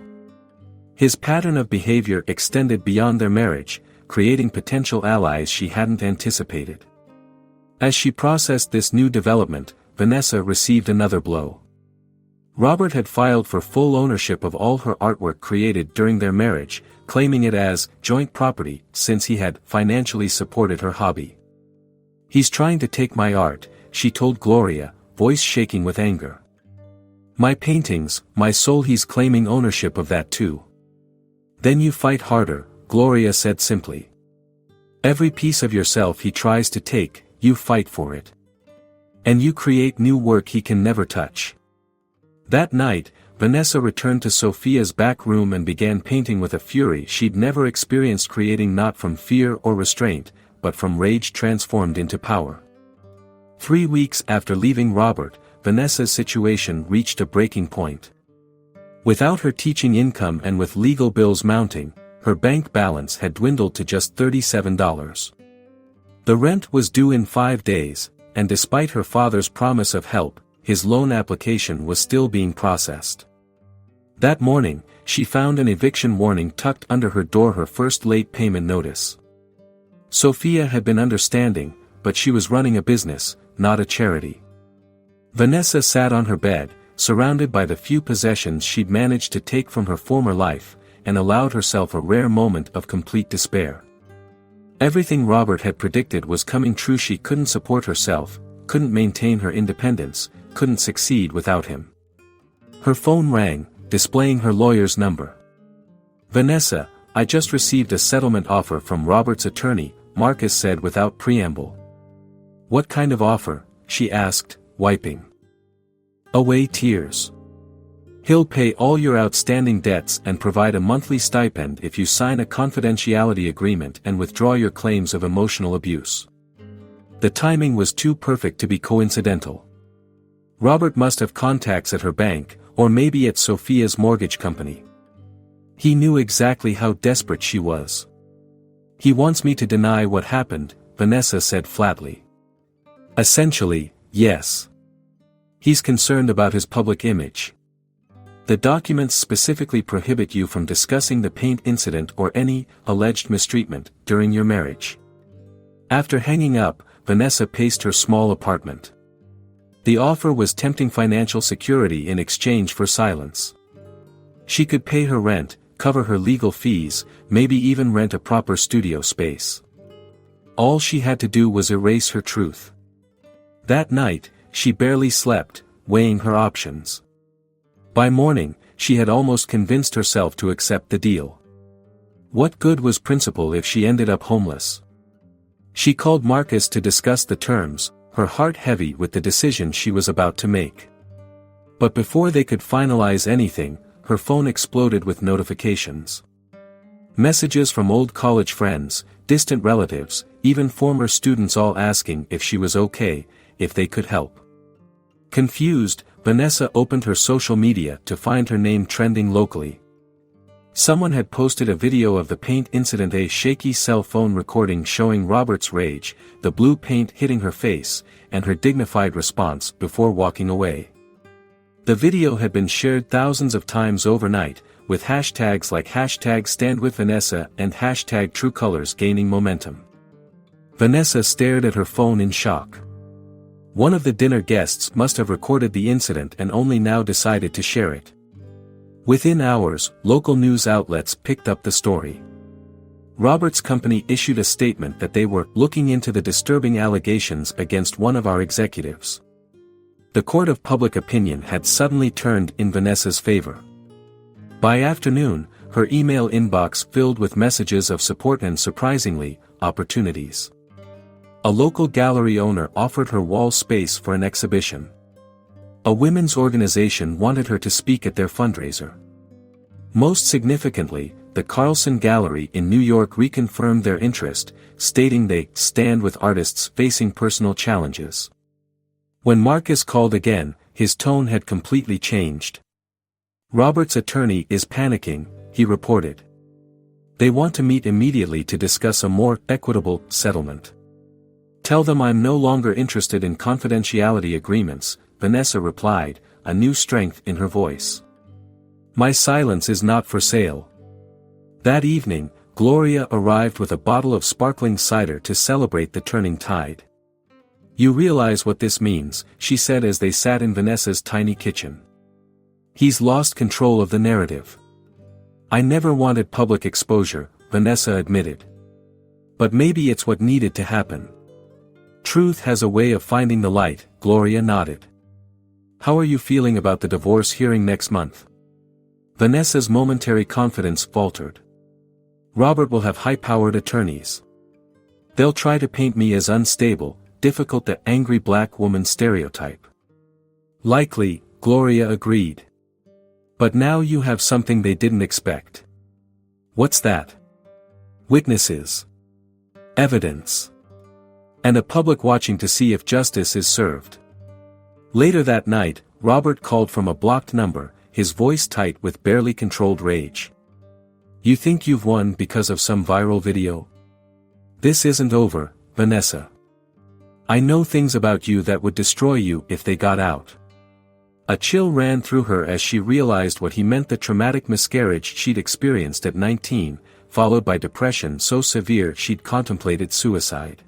His pattern of behavior extended beyond their marriage, creating potential allies she hadn't anticipated. As she processed this new development, Vanessa received another blow. Robert had filed for full ownership of all her artwork created during their marriage, claiming it as joint property since he had financially supported her hobby. He's trying to take my art, she told Gloria, voice shaking with anger. My paintings, my soul, he's claiming ownership of that too. Then you fight harder, Gloria said simply. Every piece of yourself he tries to take, you fight for it. And you create new work he can never touch. That night, Vanessa returned to Sophia's back room and began painting with a fury she'd never experienced, creating not from fear or restraint, but from rage transformed into power. 3 weeks after leaving Robert, Vanessa's situation reached a breaking point. Without her teaching income and with legal bills mounting, her bank balance had dwindled to just $37. The rent was due in 5 days, and despite her father's promise of help, his loan application was still being processed. That morning, she found an eviction warning tucked under her door, her first late payment notice. Sophia had been understanding, but she was running a business, not a charity. Vanessa sat on her bed, surrounded by the few possessions she'd managed to take from her former life, and allowed herself a rare moment of complete despair. Everything Robert had predicted was coming true. She couldn't support herself, couldn't maintain her independence, couldn't succeed without him. Her phone rang, displaying her lawyer's number. "Vanessa, I just received a settlement offer from Robert's attorney," Marcus said without preamble. "What kind of offer?" she asked, wiping away tears. "He'll pay all your outstanding debts and provide a monthly stipend if you sign a confidentiality agreement and withdraw your claims of emotional abuse." The timing was too perfect to be coincidental. Robert must have contacts at her bank, or maybe at Sophia's mortgage company. He knew exactly how desperate she was. "He wants me to deny what happened," Vanessa said flatly. "Essentially, yes. He's concerned about his public image. The documents specifically prohibit you from discussing the paint incident or any alleged mistreatment during your marriage." After hanging up, Vanessa paced her small apartment. The offer was tempting financial security in exchange for silence. She could pay her rent, cover her legal fees, maybe even rent a proper studio space. All she had to do was erase her truth. That night, she barely slept, weighing her options. By morning, she had almost convinced herself to accept the deal. What good was principle if she ended up homeless? She called Marcus to discuss the terms, her heart heavy with the decision she was about to make. But before they could finalize anything, her phone exploded with notifications. Messages from old college friends, distant relatives, even former students, all asking if she was okay, if they could help. Confused, Vanessa opened her social media to find her name trending locally. Someone had posted a video of the paint incident, a shaky cell phone recording showing Robert's rage, the blue paint hitting her face, and her dignified response before walking away. The video had been shared thousands of times overnight, with hashtags like #StandWithVanessa and #TrueColors gaining momentum. Vanessa stared at her phone in shock. One of the dinner guests must have recorded the incident and only now decided to share it. Within hours, local news outlets picked up the story. Robert's company issued a statement that they were looking into the disturbing allegations against one of our executives. The court of public opinion had suddenly turned in Vanessa's favor. By afternoon, her email inbox filled with messages of support and, surprisingly, opportunities. A local gallery owner offered her wall space for an exhibition. A women's organization wanted her to speak at their fundraiser. Most significantly, the Carlson Gallery in New York reconfirmed their interest, stating they stand with artists facing personal challenges. When Marcus called again, his tone had completely changed. "Robert's attorney is panicking," he reported. "They want to meet immediately to discuss a more equitable settlement." "Tell them I'm no longer interested in confidentiality agreements," Vanessa replied, a new strength in her voice. "My silence is not for sale." That evening, Gloria arrived with a bottle of sparkling cider to celebrate the turning tide. "You realize what this means," she said as they sat in Vanessa's tiny kitchen. "He's lost control of the narrative." "I never wanted public exposure," Vanessa admitted. "But maybe it's what needed to happen. Truth has a way of finding the light," Gloria nodded. "How are you feeling about the divorce hearing next month?" Vanessa's momentary confidence faltered. "Robert will have high-powered attorneys. They'll try to paint me as unstable, difficult, the angry black woman stereotype." "Likely," Gloria agreed. "But now you have something they didn't expect." "What's that?" "Witnesses. Evidence. And a public watching to see if justice is served." Later that night, Robert called from a blocked number, his voice tight with barely controlled rage. "You think you've won because of some viral video? This isn't over, Vanessa. I know things about you that would destroy you if they got out." A chill ran through her as she realized what he meant: the traumatic miscarriage she'd experienced at 19, followed by depression so severe she'd contemplated suicide.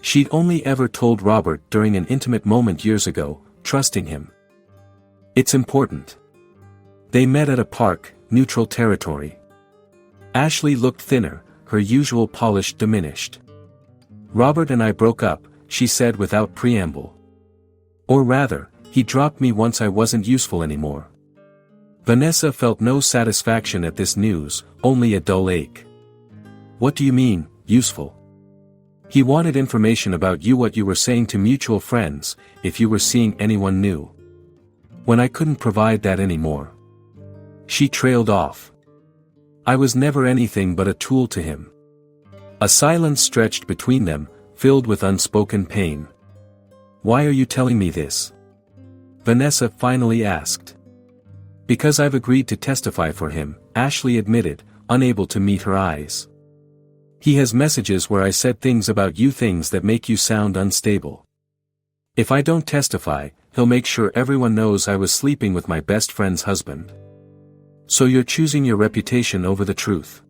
She'd only ever told Robert during an intimate moment years ago, trusting him. "It's important." They met at a park, neutral territory. Ashley looked thinner, her usual polish diminished. "Robert and I broke up," she said without preamble. "Or rather, he dropped me once I wasn't useful anymore." Vanessa felt no satisfaction at this news, only a dull ache. "What do you mean, useful?" "He wanted information about you, what you were saying to mutual friends, if you were seeing anyone new. When I couldn't provide that anymore." She trailed off. "I was never anything but a tool to him." A silence stretched between them, filled with unspoken pain. "Why are you telling me this?" Vanessa finally asked. "Because I've agreed to testify for him," Ashley admitted, unable to meet her eyes. "He has messages where I said things about you, things that make you sound unstable. If I don't testify, he'll make sure everyone knows I was sleeping with my best friend's husband." "So you're choosing your reputation over the truth?"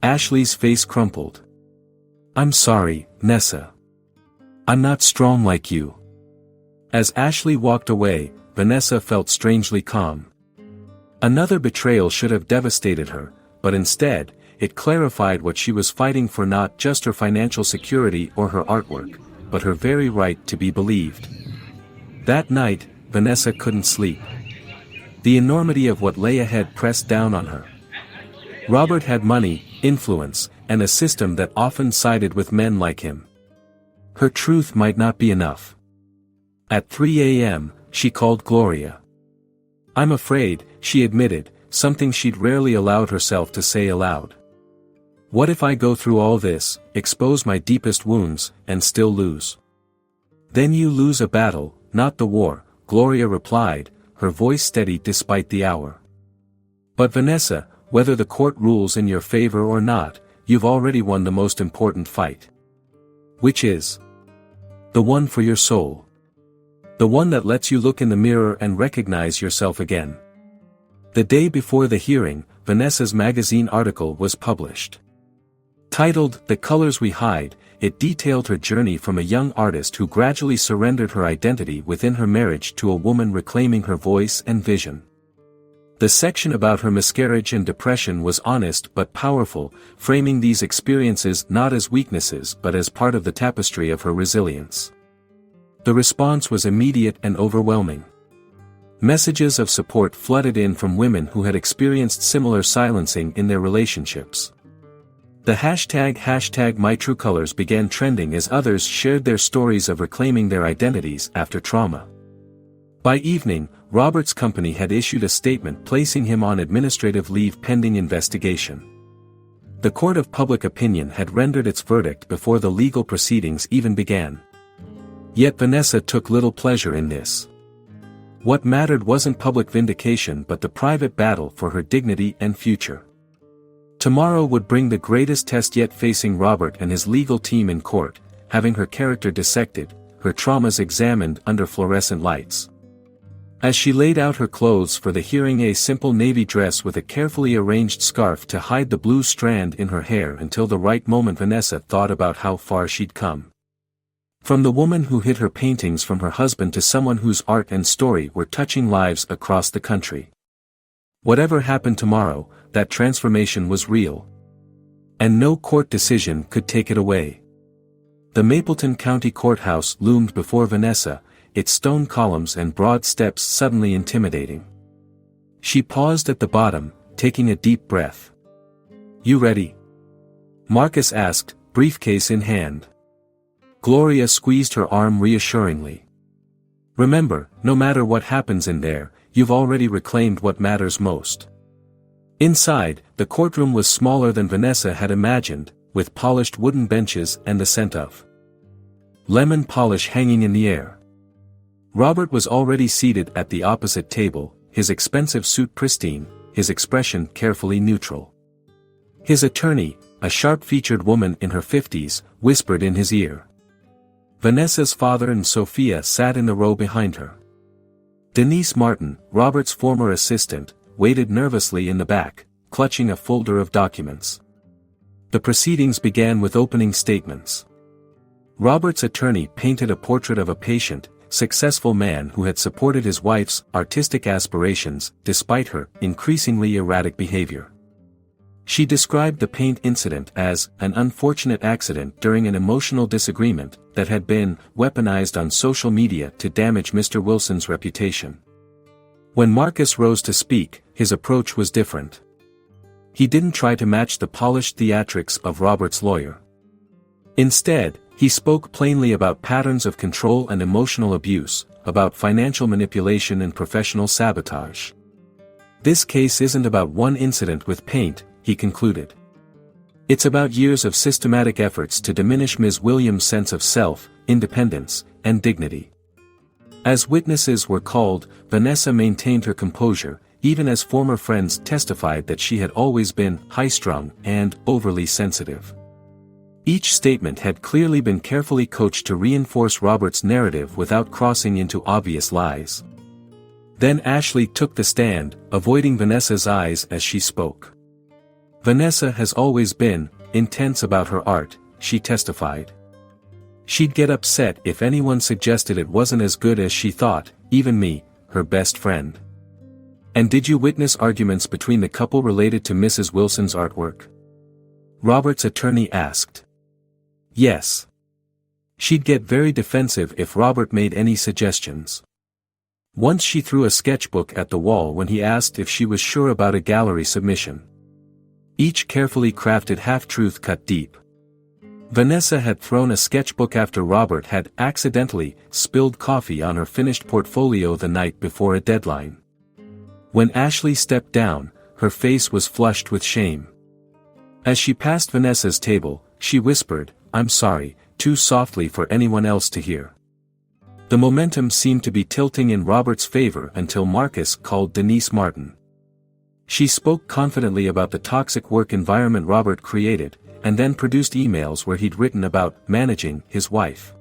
Ashley's face crumpled. "I'm sorry, Nessa. I'm not strong like you." As Ashley walked away, Vanessa felt strangely calm. Another betrayal should have devastated her, but instead, it clarified what she was fighting for: not just her financial security or her artwork, but her very right to be believed. That night, Vanessa couldn't sleep. The enormity of what lay ahead pressed down on her. Robert had money, influence, and a system that often sided with men like him. Her truth might not be enough. At 3 a.m., she called Gloria. "I'm afraid," she admitted, something she'd rarely allowed herself to say aloud. "What if I go through all this, expose my deepest wounds, and still lose?" "Then you lose a battle, not the war," Gloria replied, her voice steady despite the hour. "But Vanessa, whether the court rules in your favor or not, you've already won the most important fight." "Which is?" "The one for your soul. The one that lets you look in the mirror and recognize yourself again." The day before the hearing, Vanessa's magazine article was published. Titled, "The Colors We Hide," it detailed her journey from a young artist who gradually surrendered her identity within her marriage to a woman reclaiming her voice and vision. The section about her miscarriage and depression was honest but powerful, framing these experiences not as weaknesses but as part of the tapestry of her resilience. The response was immediate and overwhelming. Messages of support flooded in from women who had experienced similar silencing in their relationships. The hashtag #MyTrueColors began trending as others shared their stories of reclaiming their identities after trauma. By evening, Robert's company had issued a statement placing him on administrative leave pending investigation. The court of public opinion had rendered its verdict before the legal proceedings even began. Yet Vanessa took little pleasure in this. What mattered wasn't public vindication but the private battle for her dignity and future. Tomorrow would bring the greatest test yet facing Robert and his legal team in court, having her character dissected, her traumas examined under fluorescent lights. As she laid out her clothes for the hearing, a simple navy dress with a carefully arranged scarf to hide the blue strand in her hair until the right moment, Vanessa thought about how far she'd come. From the woman who hid her paintings from her husband to someone whose art and story were touching lives across the country. Whatever happened tomorrow, that transformation was real. And no court decision could take it away. The Mapleton County Courthouse loomed before Vanessa, its stone columns and broad steps suddenly intimidating. She paused at the bottom, taking a deep breath. "You ready?" Marcus asked, briefcase in hand. Gloria squeezed her arm reassuringly. "Remember, no matter what happens in there, you've already reclaimed what matters most." Inside, the courtroom was smaller than Vanessa had imagined, with polished wooden benches and the scent of lemon polish hanging in the air. Robert was already seated at the opposite table, his expensive suit pristine, his expression carefully neutral. His attorney, a sharp-featured woman in her 50s, whispered in his ear. Vanessa's father and Sophia sat in the row behind her. Denise Martin, Robert's former assistant, waited nervously in the back, clutching a folder of documents. The proceedings began with opening statements. Robert's attorney painted a portrait of a patient, successful man who had supported his wife's artistic aspirations despite her increasingly erratic behavior. She described the paint incident as an unfortunate accident during an emotional disagreement that had been weaponized on social media to damage Mr. Wilson's reputation. When Marcus rose to speak, his approach was different. He didn't try to match the polished theatrics of Robert's lawyer. Instead, he spoke plainly about patterns of control and emotional abuse, about financial manipulation and professional sabotage. This case isn't about one incident with paint, he concluded. It's about years of systematic efforts to diminish Ms. Williams' sense of self, independence, and dignity. As witnesses were called, Vanessa maintained her composure, even as former friends testified that she had always been high-strung and overly sensitive. Each statement had clearly been carefully coached to reinforce Robert's narrative without crossing into obvious lies. Then Ashley took the stand, avoiding Vanessa's eyes as she spoke. Vanessa has always been intense about her art, she testified. She'd get upset if anyone suggested it wasn't as good as she thought, even me, her best friend. And did you witness arguments between the couple related to Mrs. Wilson's artwork? Robert's attorney asked. Yes. She'd get very defensive if Robert made any suggestions. Once she threw a sketchbook at the wall when he asked if she was sure about a gallery submission. Each carefully crafted half-truth cut deep. Vanessa had thrown a sketchbook after Robert had accidentally spilled coffee on her finished portfolio the night before a deadline. When Ashley stepped down, her face was flushed with shame. As she passed Vanessa's table, she whispered, "I'm sorry," too softly for anyone else to hear. The momentum seemed to be tilting in Robert's favor until Marcus called Denise Martin. She spoke confidently about the toxic work environment Robert created, and then produced emails where he'd written about managing his wife.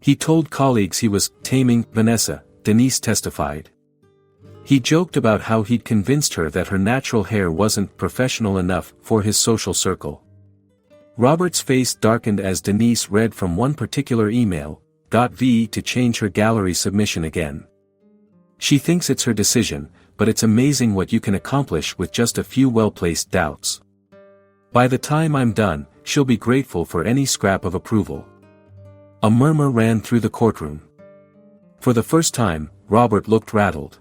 He told colleagues he was taming Vanessa, Denise testified. He joked about how he'd convinced her that her natural hair wasn't professional enough for his social circle. Robert's face darkened as Denise read from one particular email, got V to change her gallery submission again. She thinks it's her decision, but it's amazing what you can accomplish with just a few well-placed doubts. By the time I'm done, she'll be grateful for any scrap of approval. A murmur ran through the courtroom. For the first time, Robert looked rattled.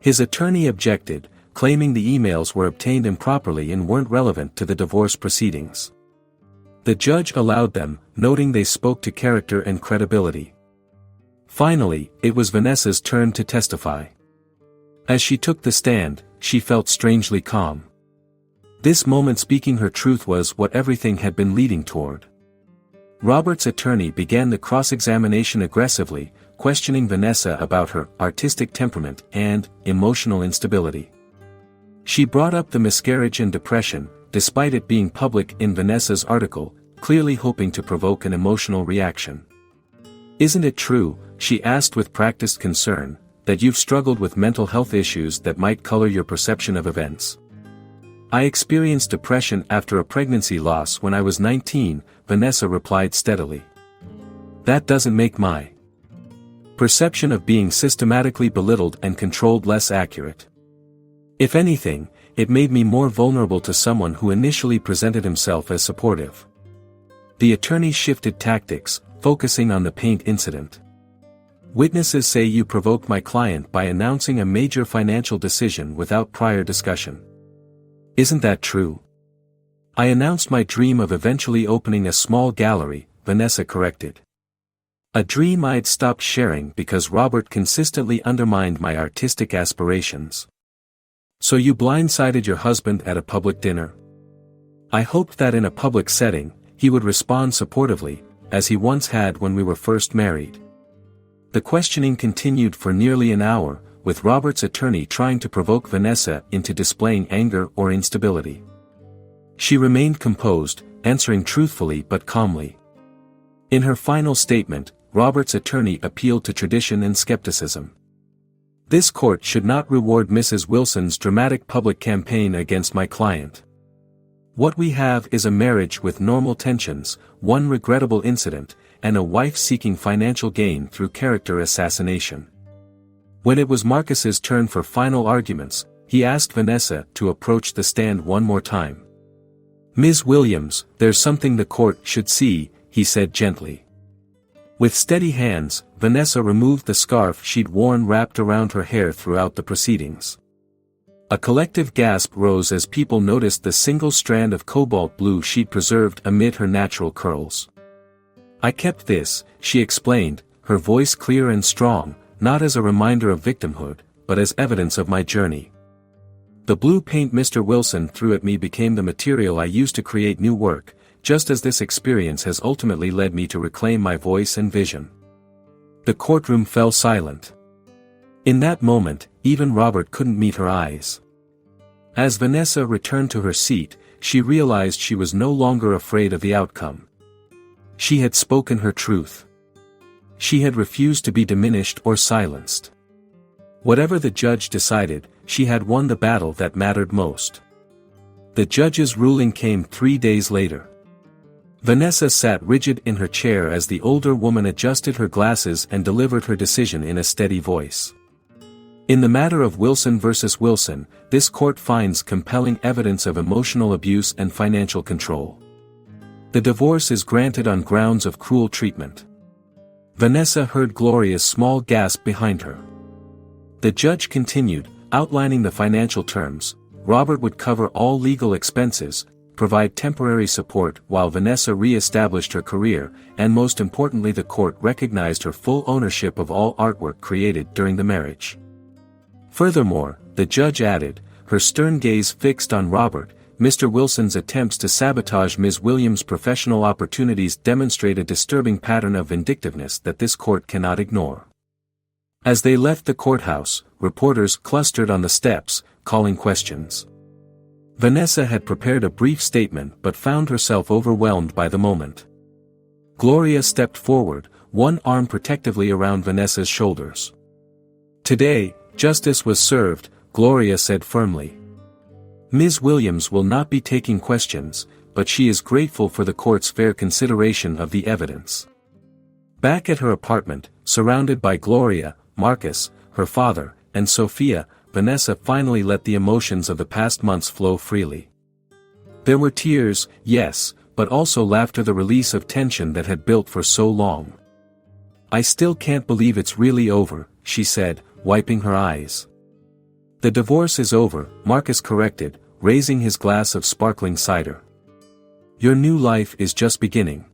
His attorney objected, claiming the emails were obtained improperly and weren't relevant to the divorce proceedings. The judge allowed them, noting they spoke to character and credibility. Finally, it was Vanessa's turn to testify. As she took the stand, she felt strangely calm. This moment speaking her truth was what everything had been leading toward. Robert's attorney began the cross-examination aggressively, questioning Vanessa about her artistic temperament and emotional instability. She brought up the miscarriage and depression, despite it being public in Vanessa's article, clearly hoping to provoke an emotional reaction. "Isn't it true," she asked with practiced concern, "that you've struggled with mental health issues that might color your perception of events?" "I experienced depression after a pregnancy loss when I was 19, Vanessa replied steadily. "That doesn't make my perception of being systematically belittled and controlled less accurate. If anything, it made me more vulnerable to someone who initially presented himself as supportive." The attorney shifted tactics, focusing on the paint incident. "Witnesses say you provoked my client by announcing a major financial decision without prior discussion. Isn't that true?" "I announced my dream of eventually opening a small gallery," Vanessa corrected. "A dream I'd stopped sharing because Robert consistently undermined my artistic aspirations." "So you blindsided your husband at a public dinner?" "I hoped that in a public setting, he would respond supportively, as he once had when we were first married." The questioning continued for nearly an hour, with Robert's attorney trying to provoke Vanessa into displaying anger or instability. She remained composed, answering truthfully but calmly. In her final statement, Robert's attorney appealed to tradition and skepticism. This court should not reward Mrs. Wilson's dramatic public campaign against my client. What we have is a marriage with normal tensions, one regrettable incident, and a wife seeking financial gain through character assassination. When it was Marcus's turn for final arguments, he asked Vanessa to approach the stand one more time. "Ms. Williams, there's something the court should see," he said gently. With steady hands, Vanessa removed the scarf she'd worn wrapped around her hair throughout the proceedings. A collective gasp rose as people noticed the single strand of cobalt blue she'd preserved amid her natural curls. "I kept this," she explained, her voice clear and strong, "not as a reminder of victimhood, but as evidence of my journey. The blue paint Mr. Wilson threw at me became the material I used to create new work, just as this experience has ultimately led me to reclaim my voice and vision." The courtroom fell silent. In that moment, even Robert couldn't meet her eyes. As Vanessa returned to her seat, she realized she was no longer afraid of the outcome. She had spoken her truth. She had refused to be diminished or silenced. Whatever the judge decided, she had won the battle that mattered most. The judge's ruling came 3 days later. Vanessa sat rigid in her chair as the older woman adjusted her glasses and delivered her decision in a steady voice. In the matter of Wilson versus Wilson, this court finds compelling evidence of emotional abuse and financial control. The divorce is granted on grounds of cruel treatment. Vanessa heard Gloria's small gasp behind her. The judge continued, outlining the financial terms. Robert would cover all legal expenses, provide temporary support while Vanessa re-established her career, and most importantly the court recognized her full ownership of all artwork created during the marriage. Furthermore, the judge added, her stern gaze fixed on Robert, Mr. Wilson's attempts to sabotage Ms. Williams' professional opportunities demonstrate a disturbing pattern of vindictiveness that this court cannot ignore. As they left the courthouse, reporters clustered on the steps, calling questions. Vanessa had prepared a brief statement but found herself overwhelmed by the moment. Gloria stepped forward, one arm protectively around Vanessa's shoulders. "Today, justice was served," Gloria said firmly. "Ms. Williams will not be taking questions, but she is grateful for the court's fair consideration of the evidence." Back at her apartment, surrounded by Gloria, Marcus, her father, and Sophia, Vanessa finally let the emotions of the past months flow freely. There were tears, yes, but also laughter, the release of tension that had built for so long. "I still can't believe it's really over," she said, wiping her eyes. "The divorce is over," Marcus corrected, raising his glass of sparkling cider. "Your new life is just beginning."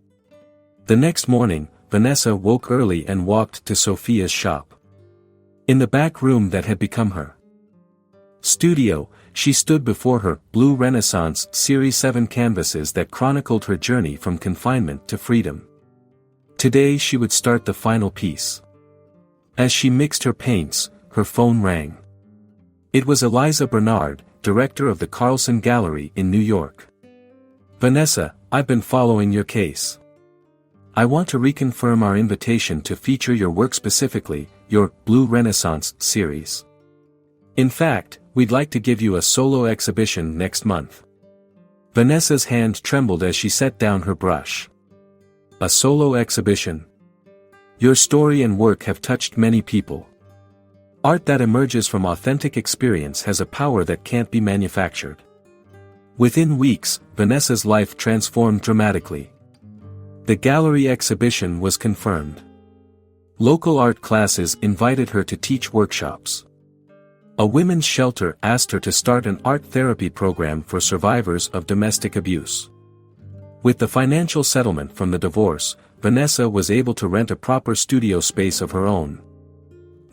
The next morning, Vanessa woke early and walked to Sophia's shop. In the back room that had become her studio, she stood before her blue Renaissance Series 7 canvases that chronicled her journey from confinement to freedom. Today she would start the final piece. As she mixed her paints, her phone rang. It was Eliza Bernard, director of the Carlson Gallery in New York. "Vanessa, I've been following your case. I want to reconfirm our invitation to feature your work, specifically, your Blue Renaissance series. In fact, we'd like to give you a solo exhibition next month." Vanessa's hand trembled as she set down her brush. "A solo exhibition? Your story and work have touched many people. Art that emerges from authentic experience has a power that can't be manufactured." Within weeks, Vanessa's life transformed dramatically. The gallery exhibition was confirmed. Local art classes invited her to teach workshops. A women's shelter asked her to start an art therapy program for survivors of domestic abuse. With the financial settlement from the divorce, Vanessa was able to rent a proper studio space of her own.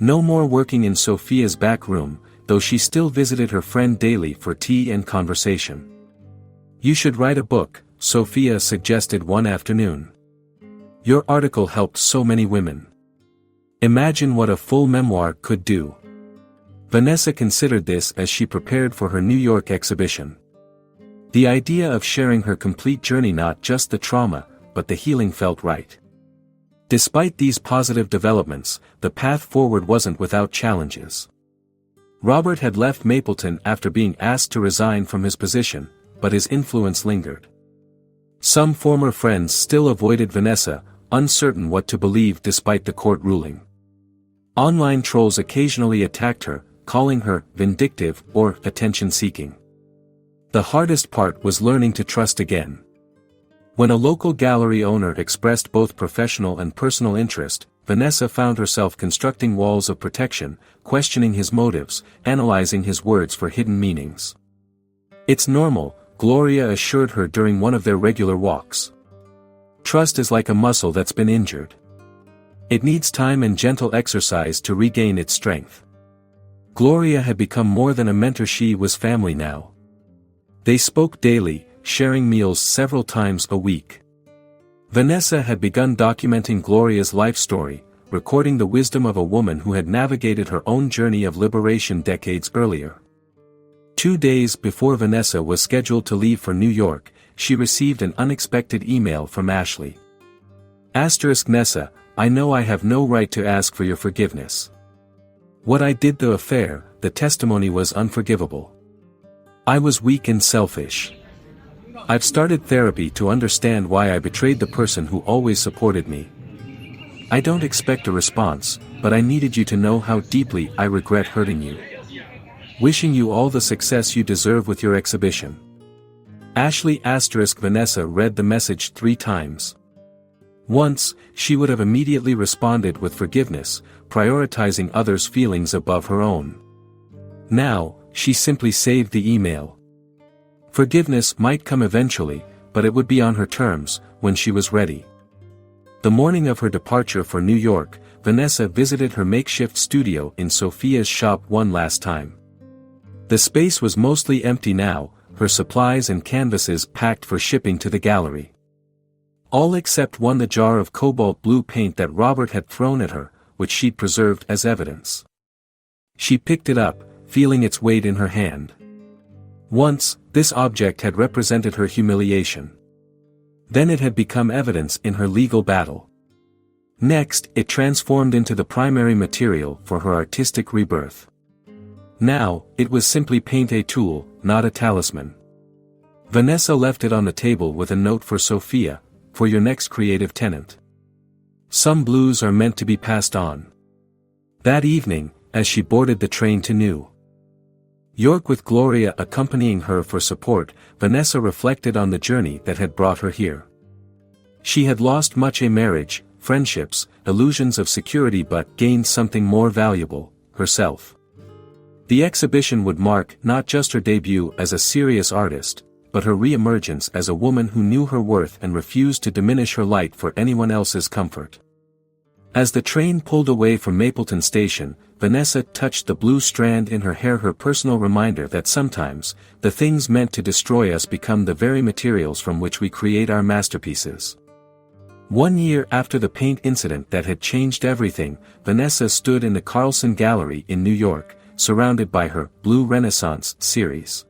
No more working in Sophia's back room, though she still visited her friend daily for tea and conversation. "You should write a book," Sophia suggested one afternoon. "Your article helped so many women." Imagine what a full memoir could do. Vanessa considered this as she prepared for her New York exhibition. The idea of sharing her complete journey, not just the trauma, but the healing, felt right. Despite these positive developments, the path forward wasn't without challenges. Robert had left Mapleton after being asked to resign from his position, but his influence lingered. Some former friends still avoided Vanessa, uncertain what to believe despite the court ruling. Online trolls occasionally attacked her, calling her vindictive or attention-seeking. The hardest part was learning to trust again. When a local gallery owner expressed both professional and personal interest, Vanessa found herself constructing walls of protection, questioning his motives, analyzing his words for hidden meanings. "It's normal," Gloria assured her during one of their regular walks. "Trust is like a muscle that's been injured. It needs time and gentle exercise to regain its strength." Gloria had become more than a mentor, she was family now. They spoke daily, sharing meals several times a week. Vanessa had begun documenting Gloria's life story, recording the wisdom of a woman who had navigated her own journey of liberation decades earlier. 2 days before Vanessa was scheduled to leave for New York, she received an unexpected email from Ashley. "Nessa, I know I have no right to ask for your forgiveness. What I did, the affair, the testimony was unforgivable. I was weak and selfish. I've started therapy to understand why I betrayed the person who always supported me. I don't expect a response, but I needed you to know how deeply I regret hurting you. Wishing you all the success you deserve with your exhibition." Ashley *. Vanessa read the message 3 times. Once, she would have immediately responded with forgiveness, prioritizing others' feelings above her own. Now, she simply saved the email. Forgiveness might come eventually, but it would be on her terms, when she was ready. The morning of her departure for New York, Vanessa visited her makeshift studio in Sophia's shop one last time. The space was mostly empty now, her supplies and canvases packed for shipping to the gallery. All except one, the jar of cobalt blue paint that Robert had thrown at her, which she'd preserved as evidence. She picked it up, feeling its weight in her hand. Once, this object had represented her humiliation. Then it had become evidence in her legal battle. Next, it transformed into the primary material for her artistic rebirth. Now, it was simply paint, a tool, not a talisman. Vanessa left it on the table with a note for Sophia, "For your next creative tenant. Some blues are meant to be passed on." That evening, as she boarded the train to New York with Gloria accompanying her for support, Vanessa reflected on the journey that had brought her here. She had lost much: a marriage, friendships, illusions of security, but gained something more valuable, herself. The exhibition would mark not just her debut as a serious artist, but her re-emergence as a woman who knew her worth and refused to diminish her light for anyone else's comfort. As the train pulled away from Mapleton Station, Vanessa touched the blue strand in her hair, her personal reminder that sometimes, the things meant to destroy us become the very materials from which we create our masterpieces. 1 year after the paint incident that had changed everything, Vanessa stood in the Carlson Gallery in New York, surrounded by her Blue Renaissance series.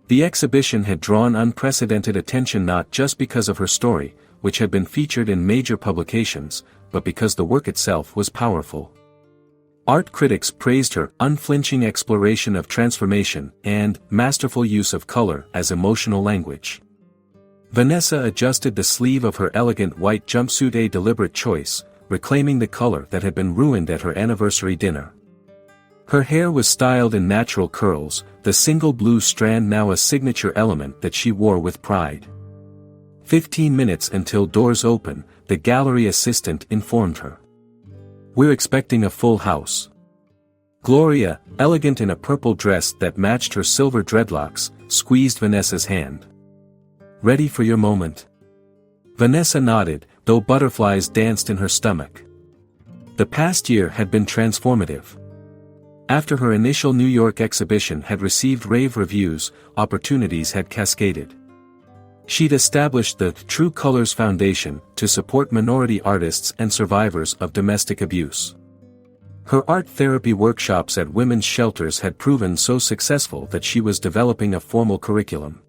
The exhibition had drawn unprecedented attention not just because of her story, which had been featured in major publications, but because the work itself was powerful. Art critics praised her unflinching exploration of transformation and masterful use of color as emotional language. Vanessa adjusted the sleeve of her elegant white jumpsuit, a deliberate choice, reclaiming the color that had been ruined at her anniversary dinner. Her hair was styled in natural curls, the single blue strand now a signature element that she wore with pride. 15 minutes until doors open, the gallery assistant informed her. "We're expecting a full house." Gloria, elegant in a purple dress that matched her silver dreadlocks, squeezed Vanessa's hand. "Ready for your moment?" Vanessa nodded, though butterflies danced in her stomach. The past year had been transformative. After her initial New York exhibition had received rave reviews, opportunities had cascaded. She'd established the True Colors Foundation to support minority artists and survivors of domestic abuse. Her art therapy workshops at women's shelters had proven so successful that she was developing a formal curriculum.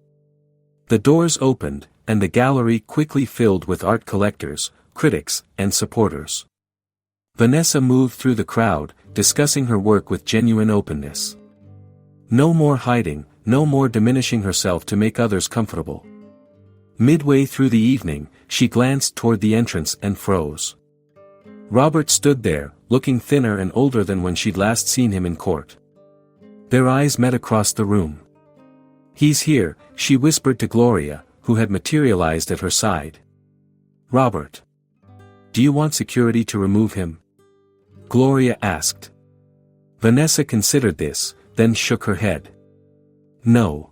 The doors opened, and the gallery quickly filled with art collectors, critics, and supporters. Vanessa moved through the crowd, discussing her work with genuine openness. No more hiding, no more diminishing herself to make others comfortable. Midway through the evening, she glanced toward the entrance and froze. Robert stood there, looking thinner and older than when she'd last seen him in court. Their eyes met across the room. "He's here," she whispered to Gloria, who had materialized at her side. "Robert. Do you want security to remove him?" Gloria asked. Vanessa considered this, then shook her head. "No.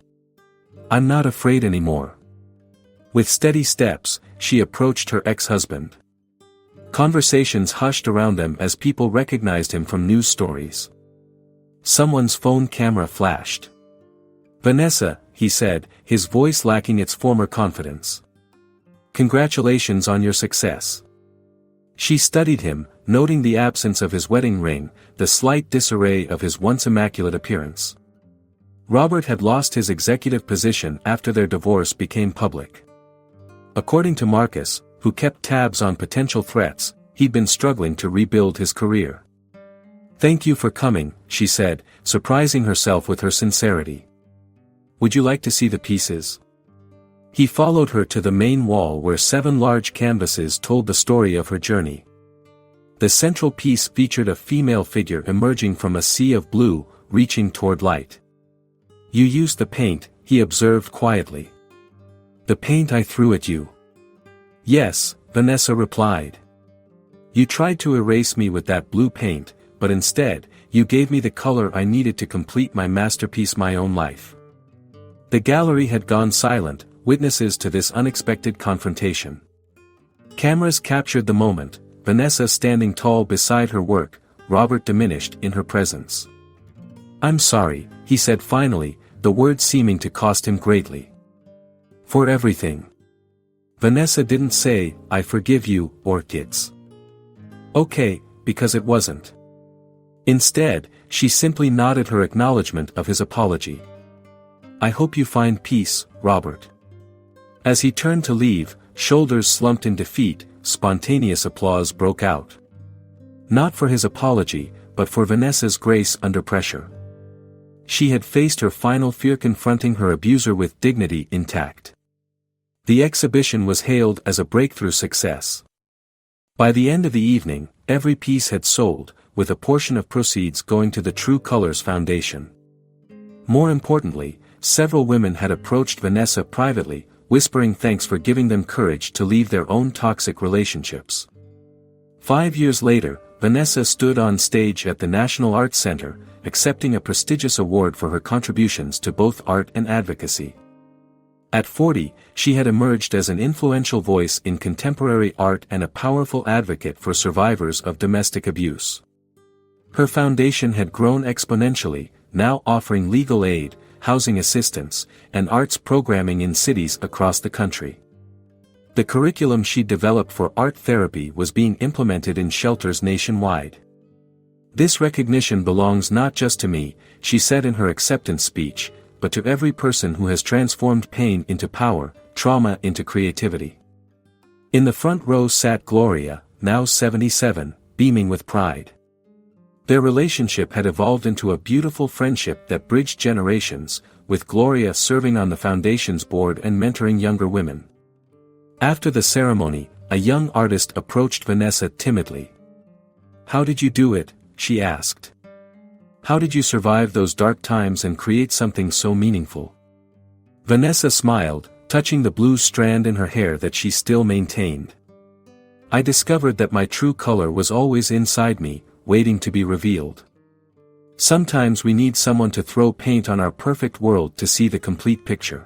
I'm not afraid anymore." With steady steps, she approached her ex-husband. Conversations hushed around them as people recognized him from news stories. Someone's phone camera flashed. "Vanessa," he said, his voice lacking its former confidence. "Congratulations on your success." She studied him, noting the absence of his wedding ring, the slight disarray of his once immaculate appearance. Robert had lost his executive position after their divorce became public. According to Marcus, who kept tabs on potential threats, he'd been struggling to rebuild his career. "Thank you for coming," she said, surprising herself with her sincerity. "Would you like to see the pieces?" He followed her to the main wall where 7 large canvases told the story of her journey. The central piece featured a female figure emerging from a sea of blue, reaching toward light. "You used the paint," he observed quietly. "The paint I threw at you." "Yes," Vanessa replied. "You tried to erase me with that blue paint, but instead, you gave me the color I needed to complete my masterpiece, my own life." The gallery had gone silent, witnesses to this unexpected confrontation. Cameras captured the moment, Vanessa standing tall beside her work, Robert diminished in her presence. "I'm sorry," he said finally, the words seeming to cost him greatly. "For everything." Vanessa didn't say, "I forgive you," or "Kids." Okay, because it wasn't. Instead, she simply nodded her acknowledgement of his apology. "I hope you find peace, Robert." As he turned to leave, shoulders slumped in defeat, spontaneous applause broke out. Not for his apology, but for Vanessa's grace under pressure. She had faced her final fear, confronting her abuser with dignity intact. The exhibition was hailed as a breakthrough success. By the end of the evening, every piece had sold, with a portion of proceeds going to the True Colors Foundation. More importantly, several women had approached Vanessa privately, whispering thanks for giving them courage to leave their own toxic relationships. 5 years later, Vanessa stood on stage at the National Arts Center, accepting a prestigious award for her contributions to both art and advocacy. At 40, she had emerged as an influential voice in contemporary art and a powerful advocate for survivors of domestic abuse. Her foundation had grown exponentially, now offering legal aid, housing assistance, and arts programming in cities across the country. The curriculum she developed for art therapy was being implemented in shelters nationwide. "This recognition belongs not just to me," she said in her acceptance speech, "but to every person who has transformed pain into power, trauma into creativity." In the front row sat Gloria, now 77, beaming with pride. Their relationship had evolved into a beautiful friendship that bridged generations, with Gloria serving on the foundation's board and mentoring younger women. After the ceremony, a young artist approached Vanessa timidly. "How did you do it?" she asked. "How did you survive those dark times and create something so meaningful?" Vanessa smiled, touching the blue strand in her hair that she still maintained. "I discovered that my true color was always inside me, waiting to be revealed. Sometimes we need someone to throw paint on our perfect world to see the complete picture."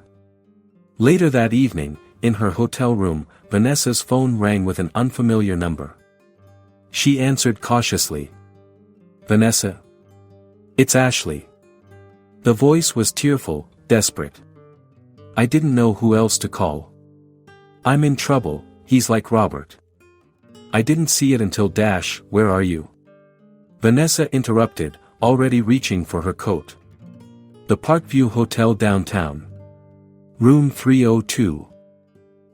Later that evening, in her hotel room, Vanessa's phone rang with an unfamiliar number. She answered cautiously. "Vanessa? It's Ashley." The voice was tearful, desperate. "I didn't know who else to call. I'm in trouble, he's like Robert. I didn't see it until where are you?" Vanessa interrupted, already reaching for her coat. The Parkview Hotel downtown. Room 302.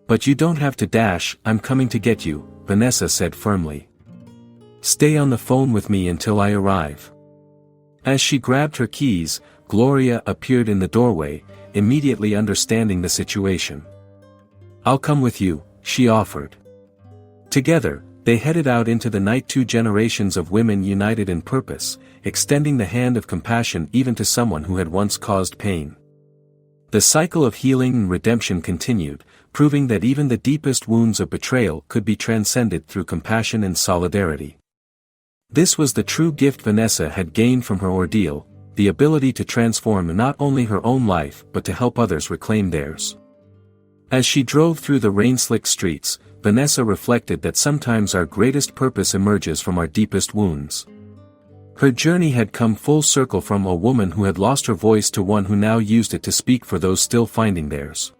But you don't have to dash, I'm coming to get you, Vanessa said firmly. Stay on the phone with me until I arrive. As she grabbed her keys, Gloria appeared in the doorway, immediately understanding the situation. I'll come with you, she offered. Together, they headed out into the night, two generations of women united in purpose, extending the hand of compassion even to someone who had once caused pain. The cycle of healing and redemption continued, proving that even the deepest wounds of betrayal could be transcended through compassion and solidarity. This was the true gift Vanessa had gained from her ordeal, the ability to transform not only her own life but to help others reclaim theirs. As she drove through the rain-slicked streets, Vanessa reflected that sometimes our greatest purpose emerges from our deepest wounds. Her journey had come full circle from a woman who had lost her voice to one who now used it to speak for those still finding theirs.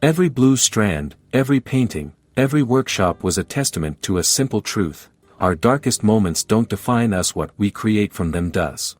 Every blue strand, every painting, every workshop was a testament to a simple truth: our darkest moments don't define us, what we create from them does.